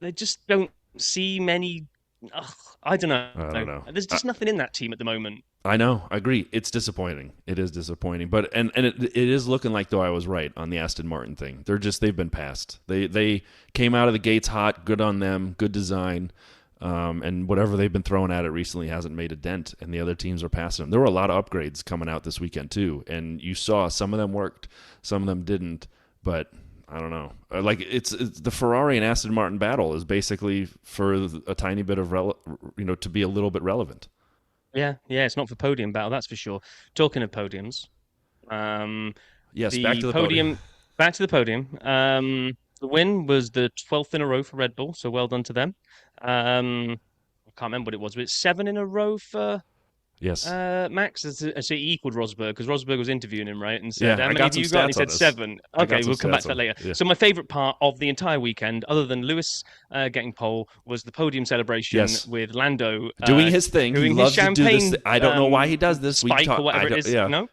They just don't see many. Ugh, I don't I don't know. know. There's just nothing in that team at the moment. I know. I agree. It's disappointing. It is disappointing. But it is looking like though I was right on the Aston Martin thing. They've been passed. They came out of the gates hot. Good on them. Good design. And whatever they've been throwing at it recently hasn't made a dent. And the other teams are passing them. There were a lot of upgrades coming out this weekend too. And you saw some of them worked, some of them didn't. But I don't know. Like it's the Ferrari and Aston Martin battle is basically for a tiny bit of to be a little bit relevant. Yeah, it's not for podium battle, that's for sure. Talking of podiums, um, Yes, back the to the podium. podium, back to the podium. The win was the 12th in a row for Red Bull, so well done to them. I can't remember what it was, but it's seven in a row for Yes. Max. So he equaled Rosberg because Rosberg was interviewing him, right? And said, Yeah, "How I many got have some you got?" And he stats on said this. seven. I got Okay, some we'll come back stats to that on. later. Yeah. So my favorite part of the entire weekend, other than Lewis getting pole, was the podium celebration Yes. with Lando Doing his thing. He doing his loves to do this. champagne I don't know why he does this. We spike or talk. I whatever it don't. is. Yeah. No,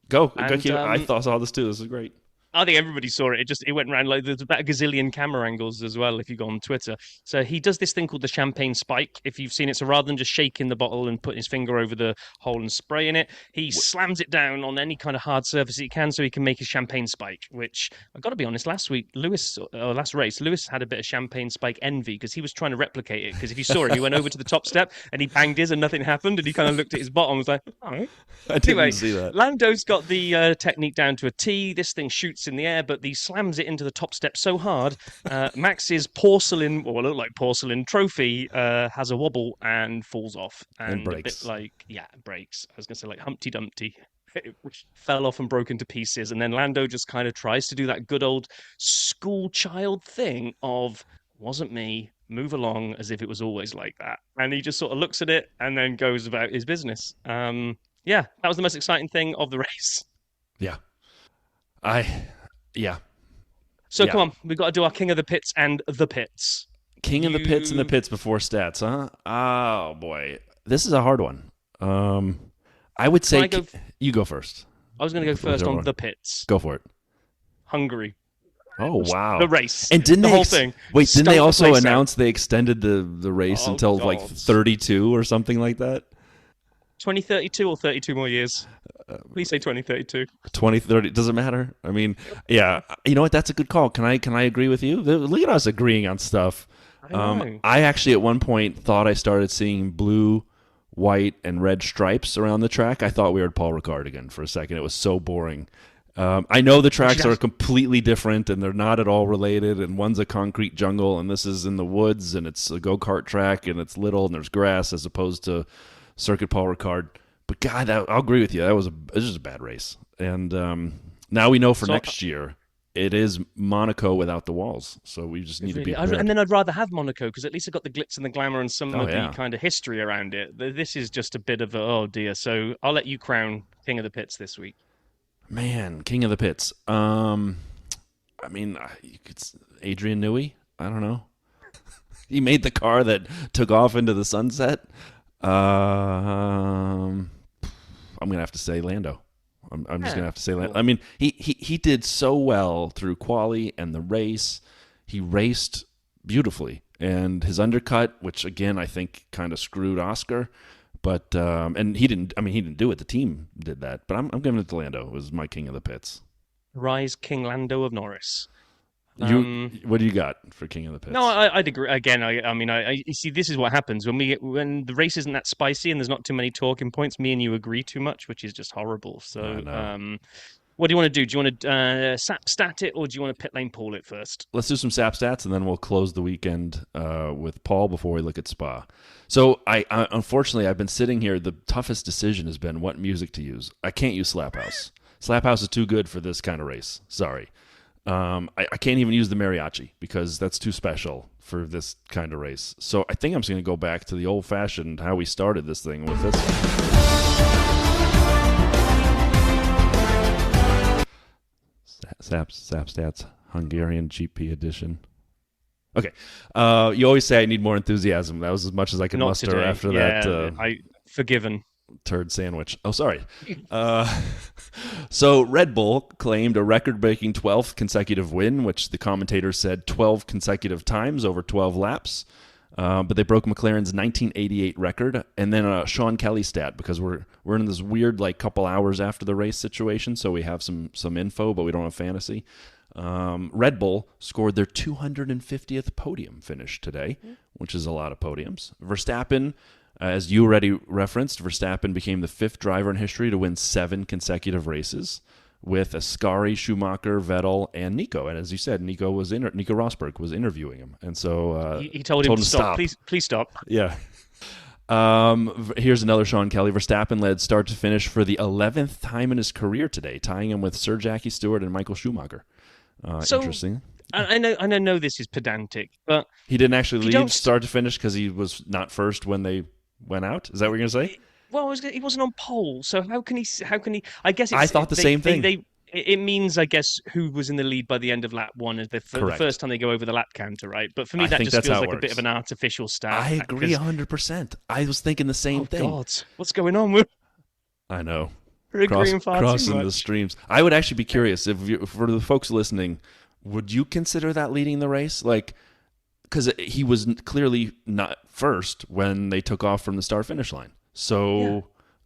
Go. and Keep, I saw this too. This is great. I think everybody saw it. It went around like there's about a gazillion camera angles as well if you go on Twitter. So he does this thing called the champagne spike. If you've seen it, so rather than just shaking the bottle and putting his finger over the hole and spraying it, he slams it down on any kind of hard surface he can so he can make a champagne spike. Which I've got to be honest, last race, Lewis had a bit of champagne spike envy because he was trying to replicate it. Because if you saw it, he went over to the top step and he banged his and nothing happened, and he kind of looked at his bottom and was like, "Oh." I didn't Anyway, see that. Lando's got the technique down to a T. This thing shoots in the air, but he slams it into the top step so hard. Max's porcelain, or what looked like porcelain trophy, has a wobble and falls off. And And a bit breaks. like, yeah, breaks. I was going to say like Humpty Dumpty. It fell off and broke into pieces. And then Lando just kind of tries to do that good old school child thing of, wasn't me, move along as if it was always like that. And he just sort of looks at it and then goes about his business. Yeah, that was the most exciting thing of the race. Yeah. I. Yeah. So Yeah. come on, we've got to do our King of the Pits and the Pits. King of the pits and the pits before stats, huh? Oh boy, this is a hard one. I would say you go first. I was going to go first on one? the Pits. Go for it. Hungary. Oh wow, The race. And didn't the they whole thing. Wait, didn't they Stunk the also place out. announce they extended the race Oh, until God. like 32 or something like that? 2032 or 32 more years? Please say 2032. 2030 doesn't matter. I mean, yeah, you know what? That's a good call. Can I agree with you? Look at us agreeing on stuff. I know. I actually at one point thought I started seeing blue, white, and red stripes around the track. I thought we were at Paul Ricard again for a second. It was so boring. I know the tracks are completely different and they're not at all related. And one's a concrete jungle, and this is in the woods, and it's a go-kart track, and it's little, and there's grass as opposed to Circuit Paul Ricard. But God, I'll agree with you. It was just a bad race. And now we know for next year it is Monaco without the walls. So we just need to be prepared. And then I'd rather have Monaco because at least I've got the glitz and the glamour and some of yeah. the kind of history around it. This is just a bit of a, oh dear. So I'll let you crown King of the Pits this week. Man, King of the Pits. I mean, it's Adrian Newey. I don't know. He made the car that took off into the sunset. I'm gonna have to say Lando. I'm just gonna have to say Lando. I mean, he did so well through quali and the race. He raced beautifully, and his undercut, which again I think kind of screwed Oscar. But and he didn't. I mean, he didn't do it. The team did that. But I'm giving it to Lando. It was my King of the Pits. Rise King Lando of Norris. What do you got for King of the Pits? No, I'd agree. Again, I mean, you see, this is what happens when the race isn't that spicy and there's not too many talking points. Me and you agree too much, which is just horrible. So, What do you want to do? Do you want to stat it, or do you want to Pitlane Paul it first? Let's do some SAP stats, and then we'll close the weekend with Paul before we look at Spa. So, I unfortunately, I've been sitting here. The toughest decision has been what music to use. I can't use Slap House. Slap House is too good for this kind of race. Sorry. I can't even use the mariachi because that's too special for this kind of race. So I think I'm just going to go back to the old-fashioned how we started this thing with this. SAP Stats Hungarian GP edition. Okay. You always say I need more enthusiasm. That was as much as I could Not muster today. after Yeah, that. I forgiven. Turd sandwich. Oh, sorry. So Red Bull claimed a record-breaking 12th consecutive win, which the commentators said 12 consecutive times over 12 laps. But they broke McLaren's 1988 record, and then a Sean Kelly stat because we're in this weird like couple hours after the race situation, so we have some info, but we don't have fantasy. Red Bull scored their 250th podium finish today, which is a lot of podiums. Verstappen, as you already referenced, Verstappen became the 5th driver in history to win 7 consecutive races with Ascari, Schumacher, Vettel, and Nico. And as you said, Nico Rosberg was interviewing him. And so He told him to stop. Please stop. Yeah. Here's another Sean Kelly. Verstappen led start to finish for the 11th time in his career today, tying him with Sir Jackie Stewart and Michael Schumacher. Interesting. I know this is pedantic, but he didn't actually lead start to finish because he was not first when they went out. Is that what you're going to say? Well, he wasn't on pole, so how can he? I guess I thought the same thing. It means, I guess, who was in the lead by the end of lap 1 is the first time they go over the lap counter, right? But for me, that just feels like a bit of an artificial stat. I agree 100%. I was thinking the same thing. Oh, God. What's going on with... I know. Crossing the streams. I would actually be curious, for the folks listening, would you consider that leading the race? Like, because he was clearly not first when they took off from the start-finish line. So... Yeah.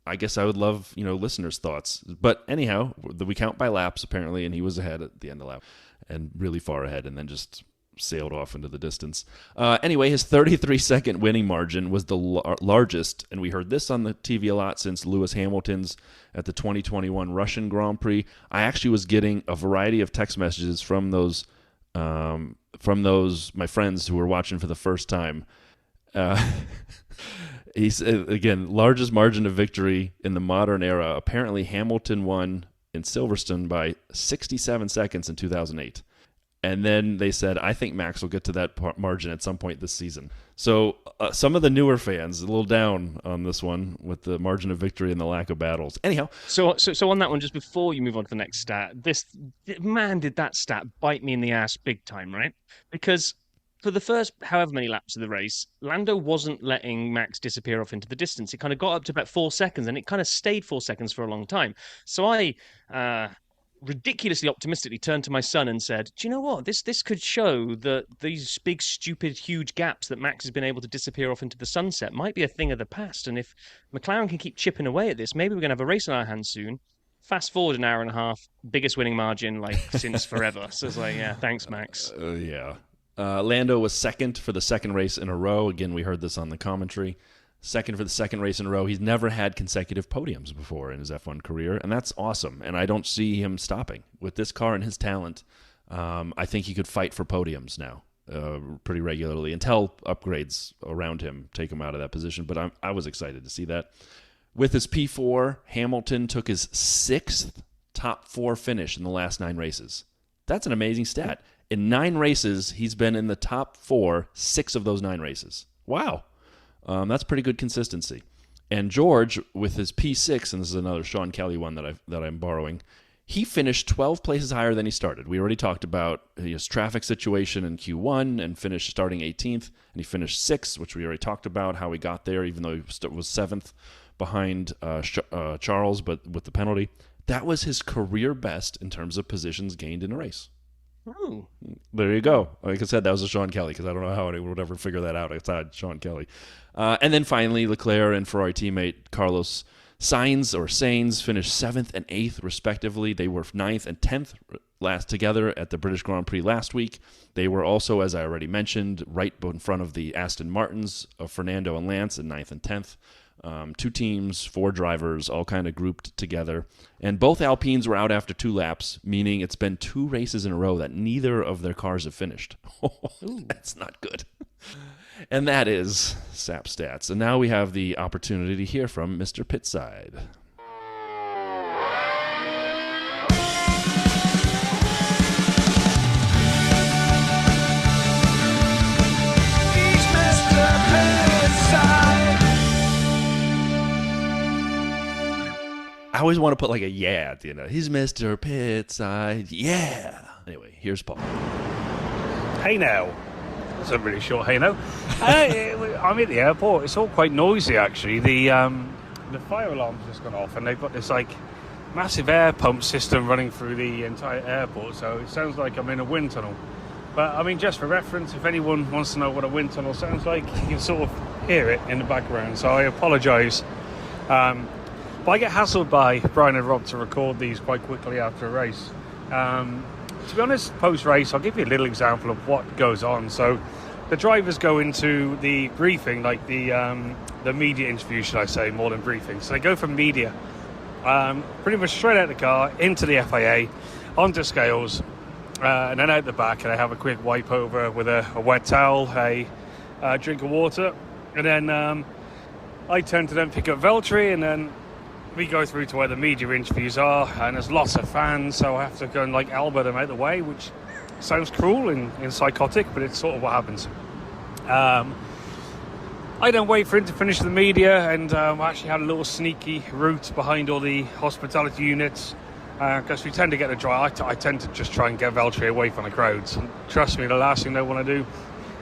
I guess I would love, listeners' thoughts. But anyhow, we count by laps, apparently, and he was ahead at the end of the lap and really far ahead and then just sailed off into the distance. Anyway, his 33-second winning margin was the largest, and we heard this on the TV a lot since Lewis Hamilton's at the 2021 Russian Grand Prix. I actually was getting a variety of text messages from those my friends who were watching for the first time. He's, again, largest margin of victory in the modern era. Apparently, Hamilton won in Silverstone by 67 seconds in 2008. And then they said, I think Max will get to that margin at some point this season. So some of the newer fans, a little down on this one with the margin of victory and the lack of battles. Anyhow. So on that one, just before you move on to the next stat, did that stat bite me in the ass big time, right? Because... for the first however many laps of the race, Lando wasn't letting Max disappear off into the distance. It kind of got up to about 4 seconds, and it kind of stayed 4 seconds for a long time. So I ridiculously optimistically turned to my son and said, do you know what? This could show that these big, stupid, huge gaps that Max has been able to disappear off into the sunset might be a thing of the past. And if McLaren can keep chipping away at this, maybe we're going to have a race in our hands soon. Fast forward an hour and a half, biggest winning margin since forever. So it's like, yeah, thanks, Max. Yeah. Lando was second for the second race in a row. Again, we heard this on the commentary. Second for the second race in a row. He's never had consecutive podiums before in his F1 career, and that's awesome. And I don't see him stopping. With this car and his talent, I think he could fight for podiums now pretty regularly until upgrades around him take him out of that position. But I was excited to see that. With his P4, Hamilton took his 6th top 4 finish in the last 9 races. That's an amazing stat. In 9 races, he's been in the top 4, 6 of those 9 races. Wow. That's pretty good consistency. And George, with his P6, and this is another Sean Kelly one that I'm borrowing, he finished 12 places higher than he started. We already talked about his traffic situation in Q1 and finished starting 18th, and he finished 6th, which we already talked about, how he got there, even though he was 7th behind Charles, but with the penalty. That was his career best in terms of positions gained in a race. Oh. There you go. Like I said, that was a Sean Kelly because I don't know how anyone would ever figure that out outside Sean Kelly. And then finally, Leclerc and Ferrari teammate Carlos Sainz finished 7th and 8th respectively. They were 9th and 10th last together at the British Grand Prix last week. They were also, as I already mentioned, right in front of the Aston Martins of Fernando and Lance in 9th and 10th. 2 teams, 4 drivers, all kind of grouped together. And both Alpines were out after 2 laps, meaning it's been 2 races in a row that neither of their cars have finished. That's not good. And that is SAP Stats. And now we have the opportunity to hear from Mr. Pitside. I always want to put like a yeah at the end. He's Mr. Pitside. Yeah. Anyway, here's Paul. Hey now. That's a really short hey now. I'm at the airport. It's all quite noisy actually. The fire alarm's just gone off and they've got this like massive air pump system running through the entire airport, so it sounds like I'm in a wind tunnel. But I mean, just for reference, if anyone wants to know what a wind tunnel sounds like, you can sort of hear it in the background, so I apologise. But I get hassled by Brian and Rob to record these quite quickly after a race. To be honest, post-race, I'll give you a little example of what goes on. So the drivers go into the briefing, like the media interview, should I say, more than briefing. So they go from media, pretty much straight out the car, into the FIA, onto scales, and then out the back, and I have a quick wipe over with a wet towel, a drink of water, and then I turn to them, pick up Valtteri, and then we go through to where the media interviews are, and there's lots of fans, so I have to go and like elbow them out of the way, which sounds cruel and psychotic, but it's sort of what happens. I don't wait for him to finish the media, and I actually had a little sneaky route behind all the hospitality units, because we tend to get a drive. I tend to just try and get Valtteri away from the crowds. And trust me, the last thing they want to do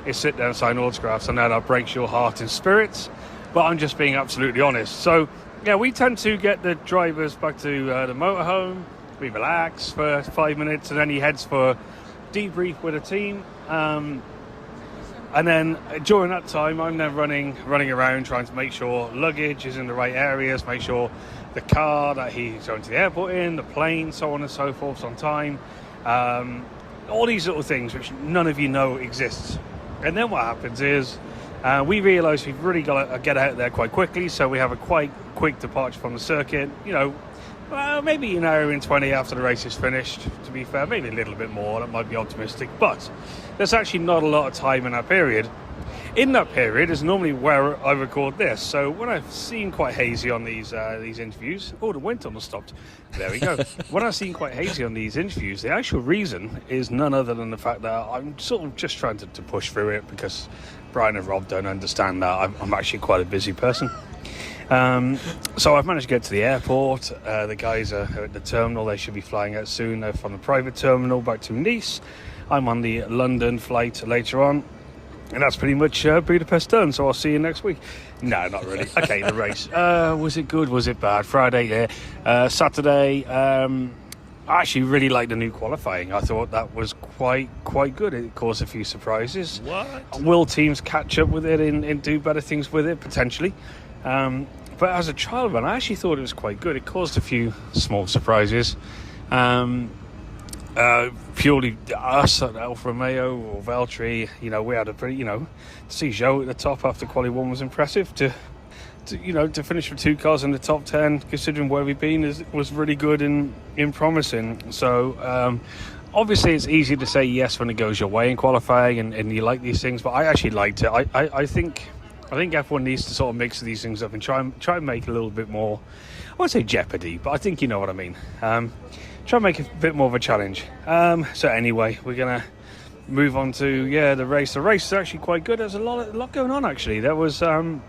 is sit there and sign autographs, and that breaks your heart and spirits. But I'm just being absolutely honest. So yeah, we tend to get the drivers back to the motorhome. We relax for 5 minutes, and then he heads for debrief with a team. And then during that time, I'm then running around trying to make sure luggage is in the right areas, make sure the car that he's going to the airport in, the plane, so on and so forth, on time. All these little things which none of you know exists. And then what happens is we realise we've really got to get out there quite quickly, so we have a quite quick departure from the circuit. Maybe an hour and 20 after the race is finished, to be fair, maybe a little bit more, that might be optimistic, but there's actually not a lot of time in that period. In that period is normally where I record this, so when I've seen quite hazy on these interviews, the wind tunnel stopped, there we go. When I've seen quite hazy on these interviews, the actual reason is none other than the fact that I'm sort of just trying to push through it, because Brian and Rob don't understand that I'm actually quite a busy person. So I've managed to get to the airport. The guys are at the terminal. They should be flying out soon. They're from the private terminal back to Nice. I'm on the London flight later on, and that's pretty much Budapest done. So I'll see you next week. No, not really. Okay, the race. Was it good? Was it bad? Friday, yeah. Saturday. I actually really liked the new qualifying. I thought that was quite good. It caused a few surprises. What? Will teams catch up with it and do better things with it, potentially? But as a trial run, I actually thought it was quite good. It caused a few small surprises. Purely us at Alfa Romeo or Valtteri, we had a pretty, to see Joe at the top after quali 1 was impressive. To finish with 2 cars in the top 10, considering where we've been, was really good and promising. So obviously it's easy to say yes when it goes your way in qualifying and you like these things, but I actually liked it. I think F1 needs to sort of mix these things up and try and make it a little bit more, I won't say jeopardy, but I think you know what I mean. Try and make it a bit more of a challenge. So anyway, we're going to move on to, the race. The race is actually quite good. There's a lot going on, actually. There was, to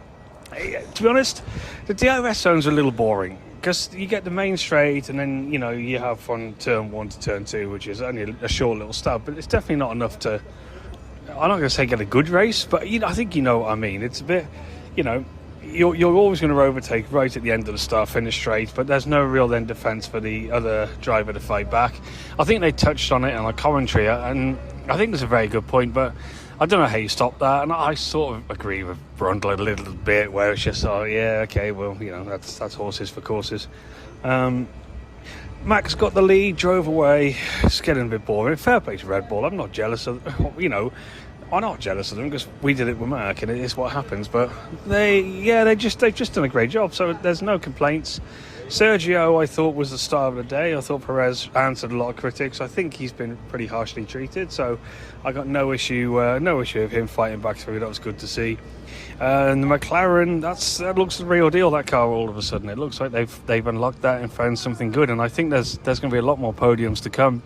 be honest, the DRS zone's a little boring, because you get the main straight, and then, you have from turn 1 to turn 2, which is only a short little stub, but it's definitely not enough to, I'm not going to say get a good race, but I think you know what I mean. It's a bit, you're always going to overtake right at the end of the start, finish straight, but there's no real then defence for the other driver to fight back. I think they touched on it on a commentary, and I think there's a very good point, but I don't know how you stop that, and I sort of agree with Brundle a little bit, where it's just, that's horses for courses. Max got the lead, drove away. It's getting a bit boring. Fair play to Red Bull. I'm not jealous of, I'm not jealous of them because we did it with Mark, and it is what happens. But they've just done a great job. So there's no complaints. Sergio, I thought, was the star of the day. I thought Perez answered a lot of critics. I think he's been pretty harshly treated, so I got no issue with him fighting back through. That was good to see. And the McLaren, that looks the real deal. That car, all of a sudden, it looks like they've unlocked that and found something good. And I think there's going to be a lot more podiums to come.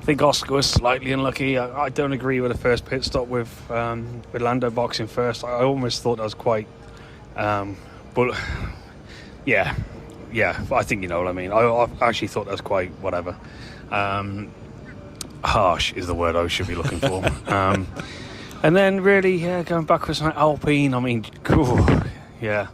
I think Oscar was slightly unlucky. I don't agree with the first pit stop with Lando boxing first. I almost thought that was quite, but yeah. I think you know what I mean. I actually thought that was quite whatever. Harsh is the word I should be looking for. And then really, going backwards on Alpine, I mean, cool, yeah.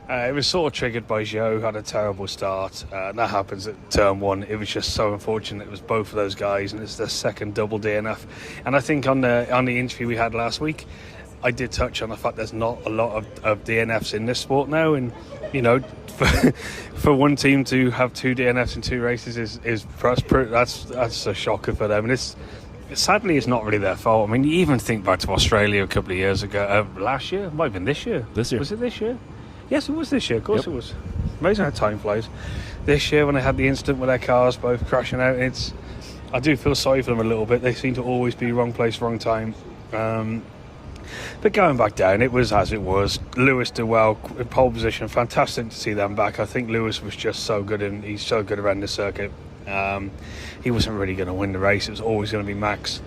It was sort of triggered by Zhou, had a terrible start. That happens at turn one. It was just so unfortunate. It was both of those guys, and it's their second double DNF. And I think on the interview we had last week, I did touch on the fact there's not a lot of DNFs in this sport now, and you know, for one team to have 2 DNFs in 2 races that's a shocker for them. And sadly, it's not really their fault. I mean, you even think back to Australia a couple of years ago, last year, might have been this year. This year. Was it this year? Yes, it was this year. Of course it was. Amazing how time flies. This year, when they had the incident with their cars both crashing out, I do feel sorry for them a little bit. They seem to always be wrong place, wrong time. But going back down, it was as it was. Lewis did well in pole position. Fantastic to see them back. I think Lewis was just so good, and he's so good around the circuit. He wasn't really going to win the race. It was always going to be Max.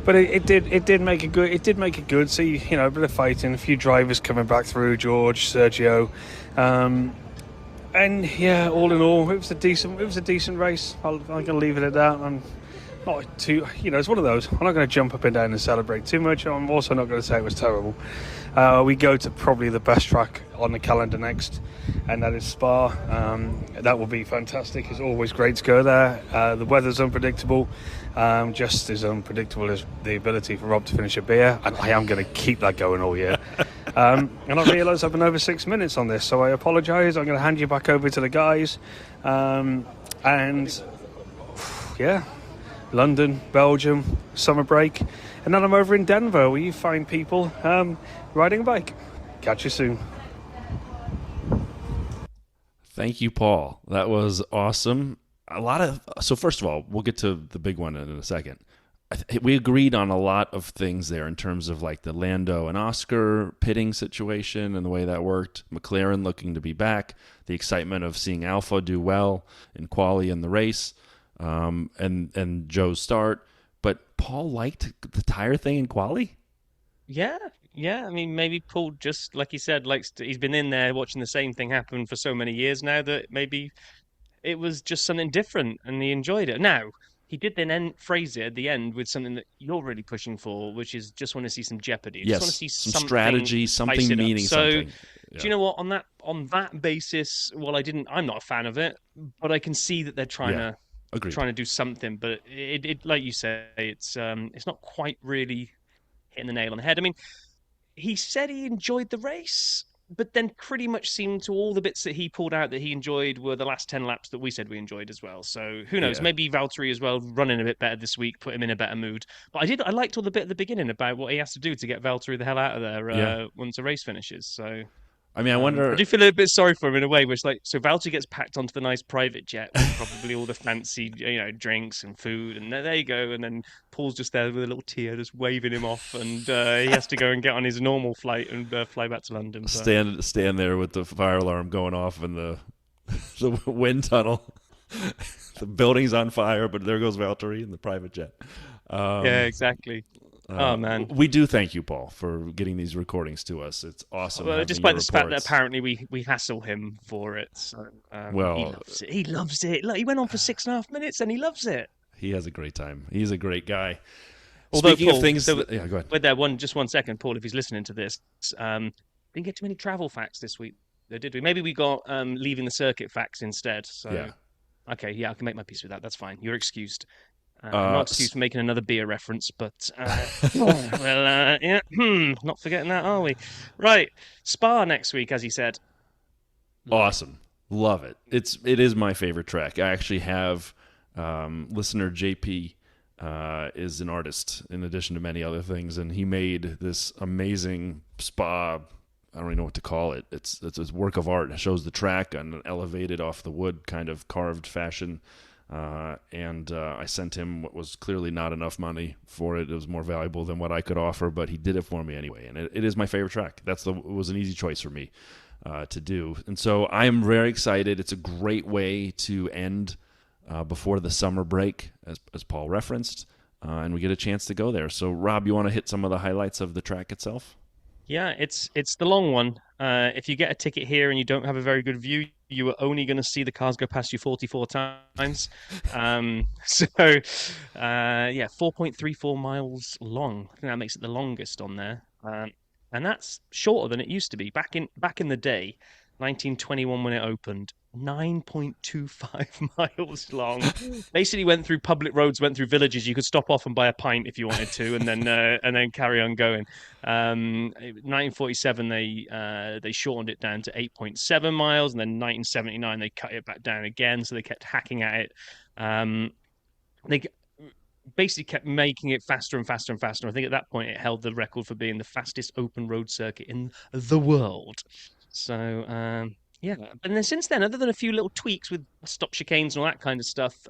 But it did make it good. It did make it good. See, you know, a bit of fighting, a few drivers coming back through. George, Sergio, and yeah, all in all, it was a decent race. I'm going to leave it at that. I'm not too, you know, it's one of those. I'm not going to jump up and down and celebrate too much. I'm also not going to say it was terrible. We go to probably the best track on the calendar next, and that is Spa. That will be fantastic. It's always great to go there. The weather's unpredictable, just as unpredictable as the ability for Rob to finish a beer, and I am going to keep that going all year. And I realise I've been over 6 minutes on this, so I apologise. I'm going to hand you back over to the guys. And yeah, London, Belgium, summer break, and then I'm over in Denver where you find people riding a bike. Catch you soon. Thank you, Paul. That was awesome. So first of all, we'll get to the big one in a second. We agreed on a lot of things there in terms of like the Lando and Oscar pitting situation and the way that worked. McLaren looking to be back. The excitement of seeing Alpha do well in quali in the race. And Joe's start, but Paul liked the tire thing in quali. Yeah. I mean, maybe Paul, just like he said, he's been in there watching the same thing happen for so many years now that maybe it was just something different and he enjoyed it. Now, he did then phrase it at the end with something that you're really pushing for, which is just want to see some jeopardy. Yes, just want to see some strategy, something meaning something. Yeah. Do you know what? On that basis, well, I'm not a fan of it, but I can see that they're trying to do something. But it like you say, it's not quite really hitting the nail on the head. I mean, he said he enjoyed the race, but then pretty much seemed to all the bits that he pulled out that he enjoyed were the last 10 laps that we said we enjoyed as well. So who knows? Yeah. Maybe Valtteri as well, running a bit better this week, put him in a better mood. But I liked all the bit at the beginning about what he has to do to get Valtteri the hell out of there once the race finishes. So I mean, I wonder. I do feel a bit sorry for him in a way, which so Valtteri gets packed onto the nice private jet with probably all the fancy, drinks and food, and there you go. And then Paul's just there with a little tear, just waving him off, and he has to go and get on his normal flight and fly back to London. So. Stand there with the fire alarm going off in the wind tunnel. The building's on fire, but there goes Valtteri in the private jet. Yeah, exactly. Oh man, we do thank you, Paul, for getting these recordings to us. It's awesome. Well, despite the fact that apparently we hassle him for it. So, he loves it. Look, he went on for 6.5 minutes and he loves it. He has a great time. He's a great guy. Although, Speaking Paul, of things, go ahead. Just 1 second, Paul. If he's listening to this, didn't get too many travel facts this week, did we? Maybe we got leaving the circuit facts instead. So, yeah. Okay, yeah, I can make my peace with that. That's fine. You're excused. Not excused for making another beer reference, but not forgetting that, are we? Right, Spa next week, as he said. Awesome, love it. It is my favorite track. I actually have listener JP is an artist in addition to many other things, and he made this amazing spa. I don't even know what to call it. It's a work of art. It shows the track on an elevated off the wood kind of carved fashion. And I sent him what was clearly not enough money for it. It was more valuable than what I could offer, but he did it for me anyway. And it is my favorite track. It was an easy choice for me to do. And so I am very excited. It's a great way to end before the summer break, as Paul referenced, and we get a chance to go there. So, Rob, you want to hit some of the highlights of the track itself? Yeah, it's the long one. If you get a ticket here and you don't have a very good view, you are only going to see the cars go past you 44 times. So, 4.34 miles long. I think that makes it the longest on there. And that's shorter than it used to be. Back in the day, 1921 when it opened, 9.25 miles long. Basically went through public roads, went through villages. You could stop off and buy a pint if you wanted to, and then carry on going. 1947 they shortened it down to 8.7 miles, and then 1979 they cut it back down again. So they kept hacking at it. They basically kept making it faster and faster and faster. I think at that point it held the record for being the fastest open road circuit in the world. So yeah, and then since then, other than a few little tweaks with stop chicanes and all that kind of stuff,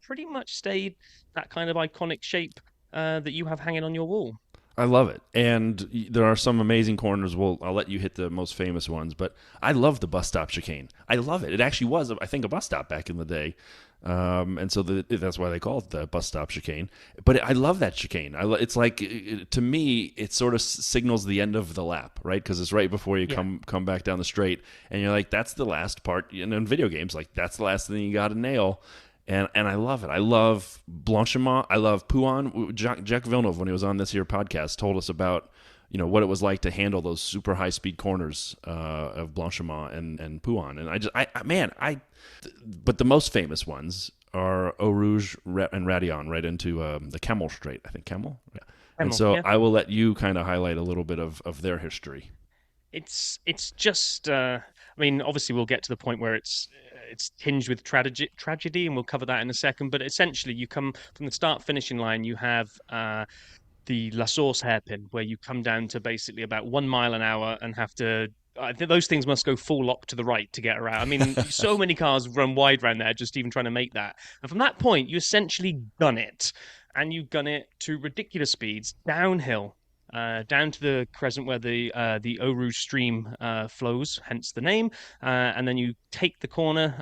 pretty much stayed that kind of iconic shape that you have hanging on your wall. I love it. And there are some amazing corners. I'll let you hit the most famous ones, but I love the bus stop chicane. I love it. It actually was, I think, a bus stop back in the day. And so that's why they call it the bus stop chicane. But I love that chicane. It's like, to me, it sort of signals the end of the lap, right? Because it's right before you come back down the straight, and you're like, that's the last part. And in video games, like, that's the last thing you got to nail. And I love it. I love Blanchiment. I love Pouan. Jacques Villeneuve, when he was on this here podcast, told us about what it was like to handle those super high speed corners of Blanchiment and Pouan. And but the most famous ones are Eau Rouge and Radillon, right into the Kemmel Straight. I think Kemmel. Yeah. And so I will let you kind of highlight a little bit of their history. It's just. I mean, obviously, we'll get to the point where it's tinged with tragedy, and we'll cover that in a second. But essentially, you come from the start-finishing line. You have the La Source hairpin, where you come down to basically about 1 mile an hour and have to. Those things must go full lock to the right to get around. I mean, so many cars run wide around there, just even trying to make that. And from that point, you essentially gun it, and you gun it to ridiculous speeds downhill. Down to the crescent where the Eau Rouge stream flows, hence the name, and then you take the corner,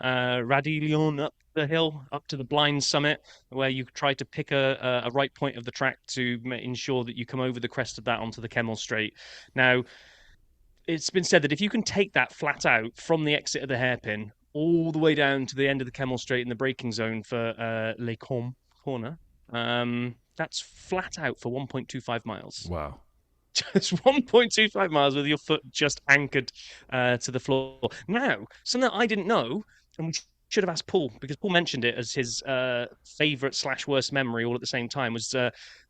Radillon up the hill, up to the blind summit, where you try to pick a right point of the track to ensure that you come over the crest of that onto the Kemmel Straight. Now, it's been said that if you can take that flat out from the exit of the hairpin all the way down to the end of the Kemmel Straight in the braking zone for Les Combes corner, that's flat out for 1.25 miles. Wow. Just 1.25 miles with your foot just anchored to the floor. Now, something that I didn't know, and we should have asked Paul, because Paul mentioned it as his favourite / worst memory all at the same time, was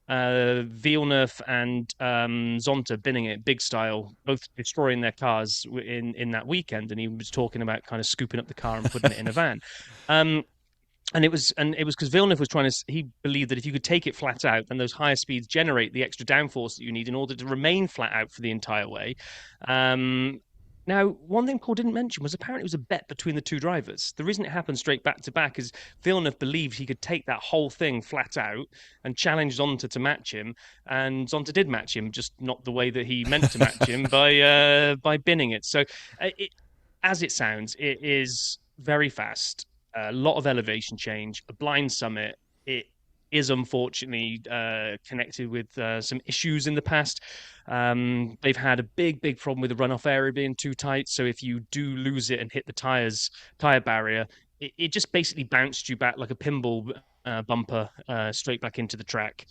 Villeneuve and Zonta binning it big style, both destroying their cars in that weekend. And he was talking about kind of scooping up the car and putting it in a van. And it was because Villeneuve was he believed that if you could take it flat out, then those higher speeds generate the extra downforce that you need in order to remain flat out for the entire way. Now, one thing Paul didn't mention was apparently it was a bet between the two drivers. The reason it happened straight back to back is Villeneuve believed he could take that whole thing flat out and challenge Zonta to match him, and Zonta did match him, just not the way that he meant to match him by binning it. So, as it sounds, it is very fast. A lot of elevation change, a blind summit. It is unfortunately connected with some issues in the past. They've had a big problem with the runoff area being too tight. So if you do lose it and hit the tire barrier, it just basically bounced you back like a pinball bumper straight back into the track.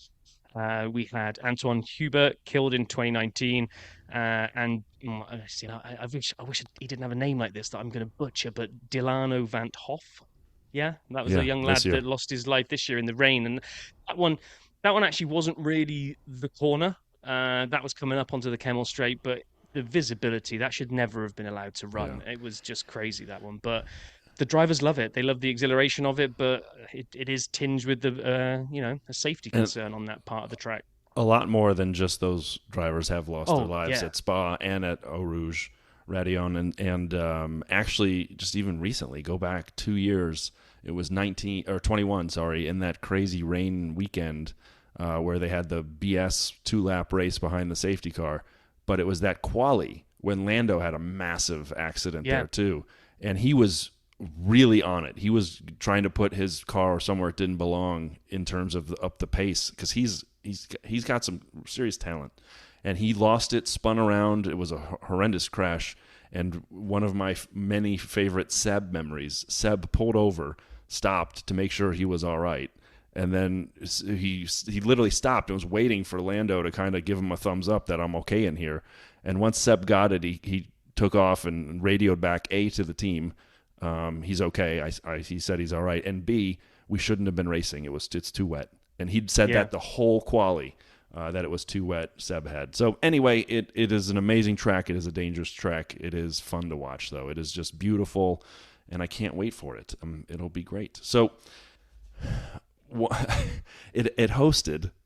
We had Antoine Hubert killed in 2019, and I wish he didn't have a name like this that I'm going to butcher, but Delano Van Hoff. Yeah, that was a young lad that lost his life this year in the rain, and that one actually wasn't really the corner. That was coming up onto the Kemmel Straight, but the visibility that should never have been allowed to run. Yeah. It was just crazy, that one. But the drivers love it. They love the exhilaration of it, but it is tinged with the a safety concern on that part of the track. A lot more than just those drivers have lost their lives yeah. at Spa and at Eau Rouge, Radion, and actually just even recently, go back 2 years, it was 21, in that crazy rain weekend where they had the BS 2-lap race behind the safety car, but it was that quali when Lando had a massive accident there too, and he was really on it. He was trying to put his car somewhere it didn't belong in terms of up the pace, because he's got some serious talent, and he lost it, spun around. It was a horrendous crash, and one of my many favorite Seb memories. Seb pulled over, stopped to make sure he was all right, and then he literally stopped and was waiting for Lando to kind of give him a thumbs up that I'm okay in here. And once Seb got it, he took off and radioed back A to the team. He's okay. He said he's all right. And B, we shouldn't have been racing. It's too wet. And he'd said that the whole quali, that it was too wet, Seb had. So anyway, it is an amazing track. It is a dangerous track. It is fun to watch, though. It is just beautiful, and I can't wait for it. It'll be great. So it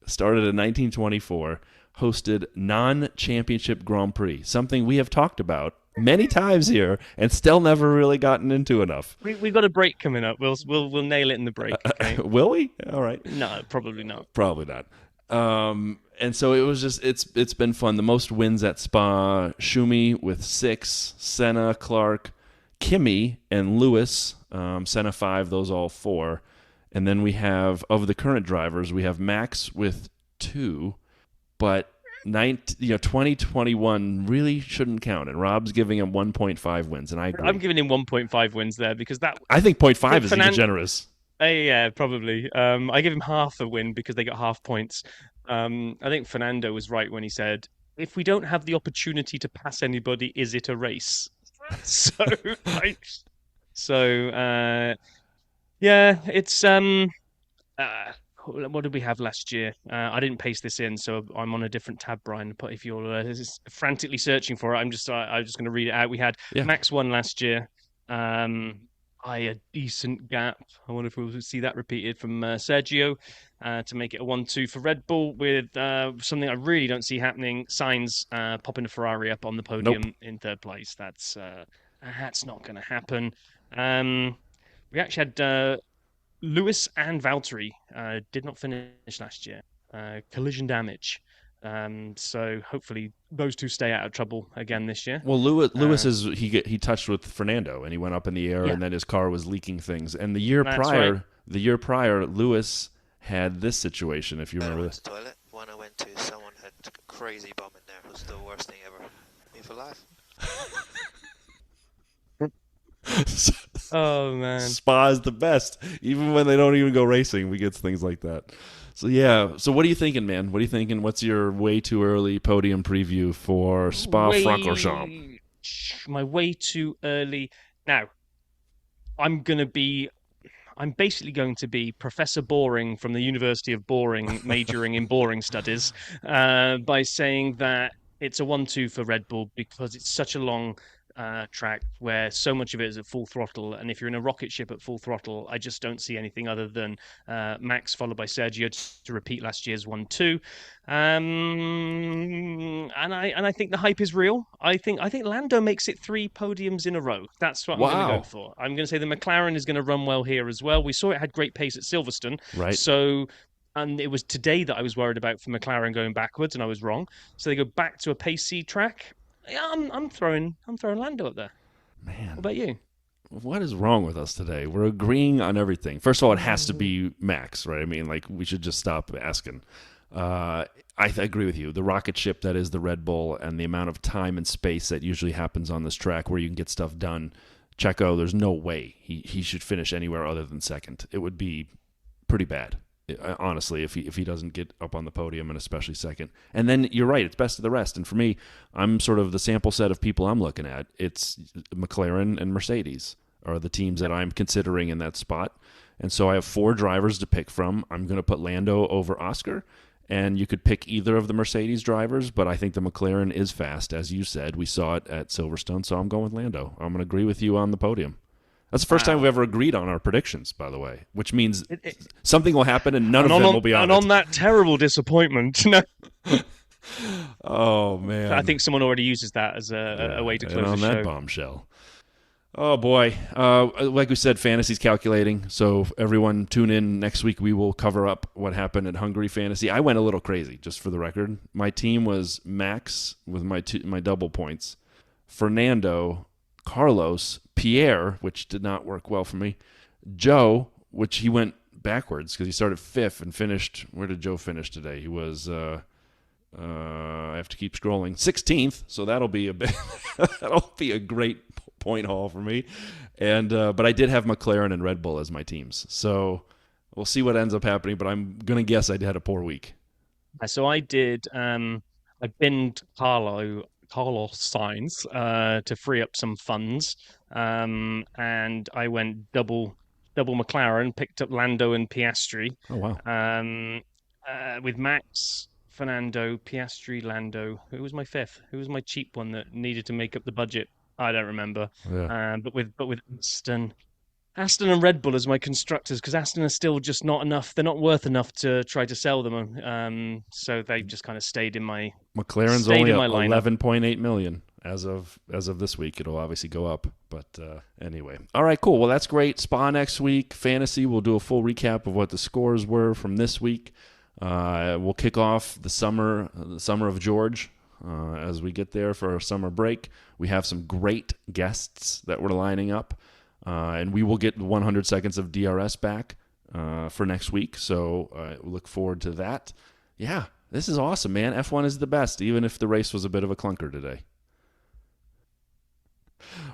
started in 1924, hosted non-championship Grand Prix, something we have talked about many times here and still never really gotten into enough. We've got a break coming up. We'll nail it in the break. Okay? Will we? All right. No, probably not. Probably not. And so it was just it's been fun. The most wins at Spa, Schumi with 6, Senna, Clark, Kimi, and Lewis. Senna 5, those all 4. And then we have, of the current drivers, we have Max with 2, but 2021 really shouldn't count, and Rob's giving him 1.5 wins, and I agree. I'm giving him 1.5 wins there because I think 0.5 is even generous. Yeah, probably. I give him half a win because they got half points. I think Fernando was right when he said, "If we don't have the opportunity to pass anybody, is it a race?" It's what did we have last year? I didn't paste this in, so I'm on a different tab, Brian. But if you're frantically searching for it, I'm just going to read it out. We had Max 1 last year. A decent gap. I wonder if we'll see that repeated from Sergio to make it a 1-2 for Red Bull, with something I really don't see happening. Sainz popping a Ferrari up on the podium in 3rd place. That's not going to happen. We actually had Lewis and Valtteri did not finish last year. Collision damage. So hopefully those two stay out of trouble again this year. Well, Lewis he touched with Fernando and he went up in the air and then his car was leaking things. And the year prior, Lewis had this situation. If you remember this. The toilet. One I went to, someone had a crazy bomb in there. It was the worst thing ever. Me for life. Oh man, Spa is the best. Even when they don't even go racing, we get things like that. So yeah. So what are you thinking, man? What are you thinking? What's your way too early podium preview for Spa-Francorchamps? My way too early. Now, I'm basically going to be Professor Boring from the University of Boring, majoring in boring studies, by saying that it's a 1-2 for Red Bull because it's such a long track where so much of it is at full throttle, and if you're in a rocket ship at full throttle, I just don't see anything other than Max followed by Sergio to repeat last year's 1-2. And I think the hype is real. I think Lando makes it 3 podiums in a row. That's what I'm going to go for. I'm going to say the McLaren is going to run well here as well. We saw it had great pace at Silverstone, right? So. And it was today that I was worried about for McLaren going backwards, and I was wrong. So they go back to a pacey track. Yeah, I'm throwing Lando up there. Man, what about you? What is wrong with us today? We're agreeing on everything. First of all, it has to be Max, right? I mean, like, we should just stop asking. I agree with you. The rocket ship that is the Red Bull and the amount of time and space that usually happens on this track where you can get stuff done. Checo, there's no way he should finish anywhere other than second. It would be pretty bad, honestly, if he doesn't get up on the podium, and especially second. And then you're right, it's best of the rest. And for me, I'm sort of the sample set of people I'm looking at. It's McLaren and Mercedes are the teams that I'm considering in that spot. And so I have 4 drivers to pick from. I'm going to put Lando over Oscar, and you could pick either of the Mercedes drivers, but I think the McLaren is fast. As you said, we saw it at Silverstone, so I'm going with Lando. I'm going to agree with you on the podium. That's the first time Wow. we've ever agreed on our predictions, by the way, which means It- something will happen and none of them will be on and it. on that terrible disappointment, no, Oh, man. I think someone already uses that as a way to And close on the that show. bombshell. Oh, boy. Like we said, fantasy's calculating. So everyone tune in next week. We will cover up what happened at Hungary Fantasy. I went a little crazy, just for the record. My team was Max with my double points. Fernando, Carlos, Pierre, which did not work well for me. Joe, which he went backwards because he started 5th and finished. Where did Joe finish today? He was... I have to keep scrolling. 16th, so that'll be a bit. That'll be a great point haul for me. And but I did have McLaren and Red Bull as my teams, so we'll see what ends up happening. But I'm gonna guess I had a poor week. So I did. I binned Carlos Sainz to free up some funds, and I went double McLaren, picked up Lando and Piastri. Oh wow! With Max, Fernando, Piastri, Lando. Who was my 5th? Who was my cheap one that needed to make up the budget? I don't remember. Yeah. But with Aston and Red Bull as my constructors, because Aston are still just not enough. They're not worth enough to try to sell them. So they've just kind of stayed in my McLaren's stayed only in my lineup. 11.8 million as of this week. It'll obviously go up, but anyway. All right, cool. Well, that's great. Spa next week. Fantasy. We'll do a full recap of what the scores were from this week. We'll kick off the summer of George as we get there for our summer break. We have some great guests that we're lining up, and we will get 100 seconds of DRS back for next week. So we look forward to that. Yeah, this is awesome, man. F1 is the best, even if the race was a bit of a clunker today.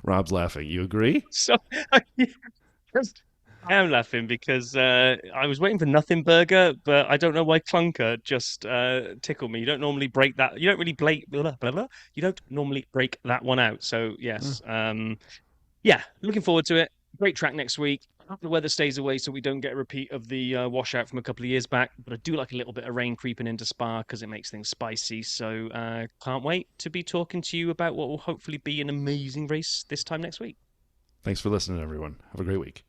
Rob's laughing. You agree? So I am laughing because I was waiting for Nothing Burger, but I don't know why Clunker just tickled me. You don't normally break that. You don't really blah, blah, blah. You don't normally break that one out. So yes, yeah, looking forward to it. Great track next week. I hope the weather stays away so we don't get a repeat of the washout from a couple of years back. But I do like a little bit of rain creeping into Spa because it makes things spicy. So can't wait to be talking to you about what will hopefully be an amazing race this time next week. Thanks for listening, everyone. Have a great week.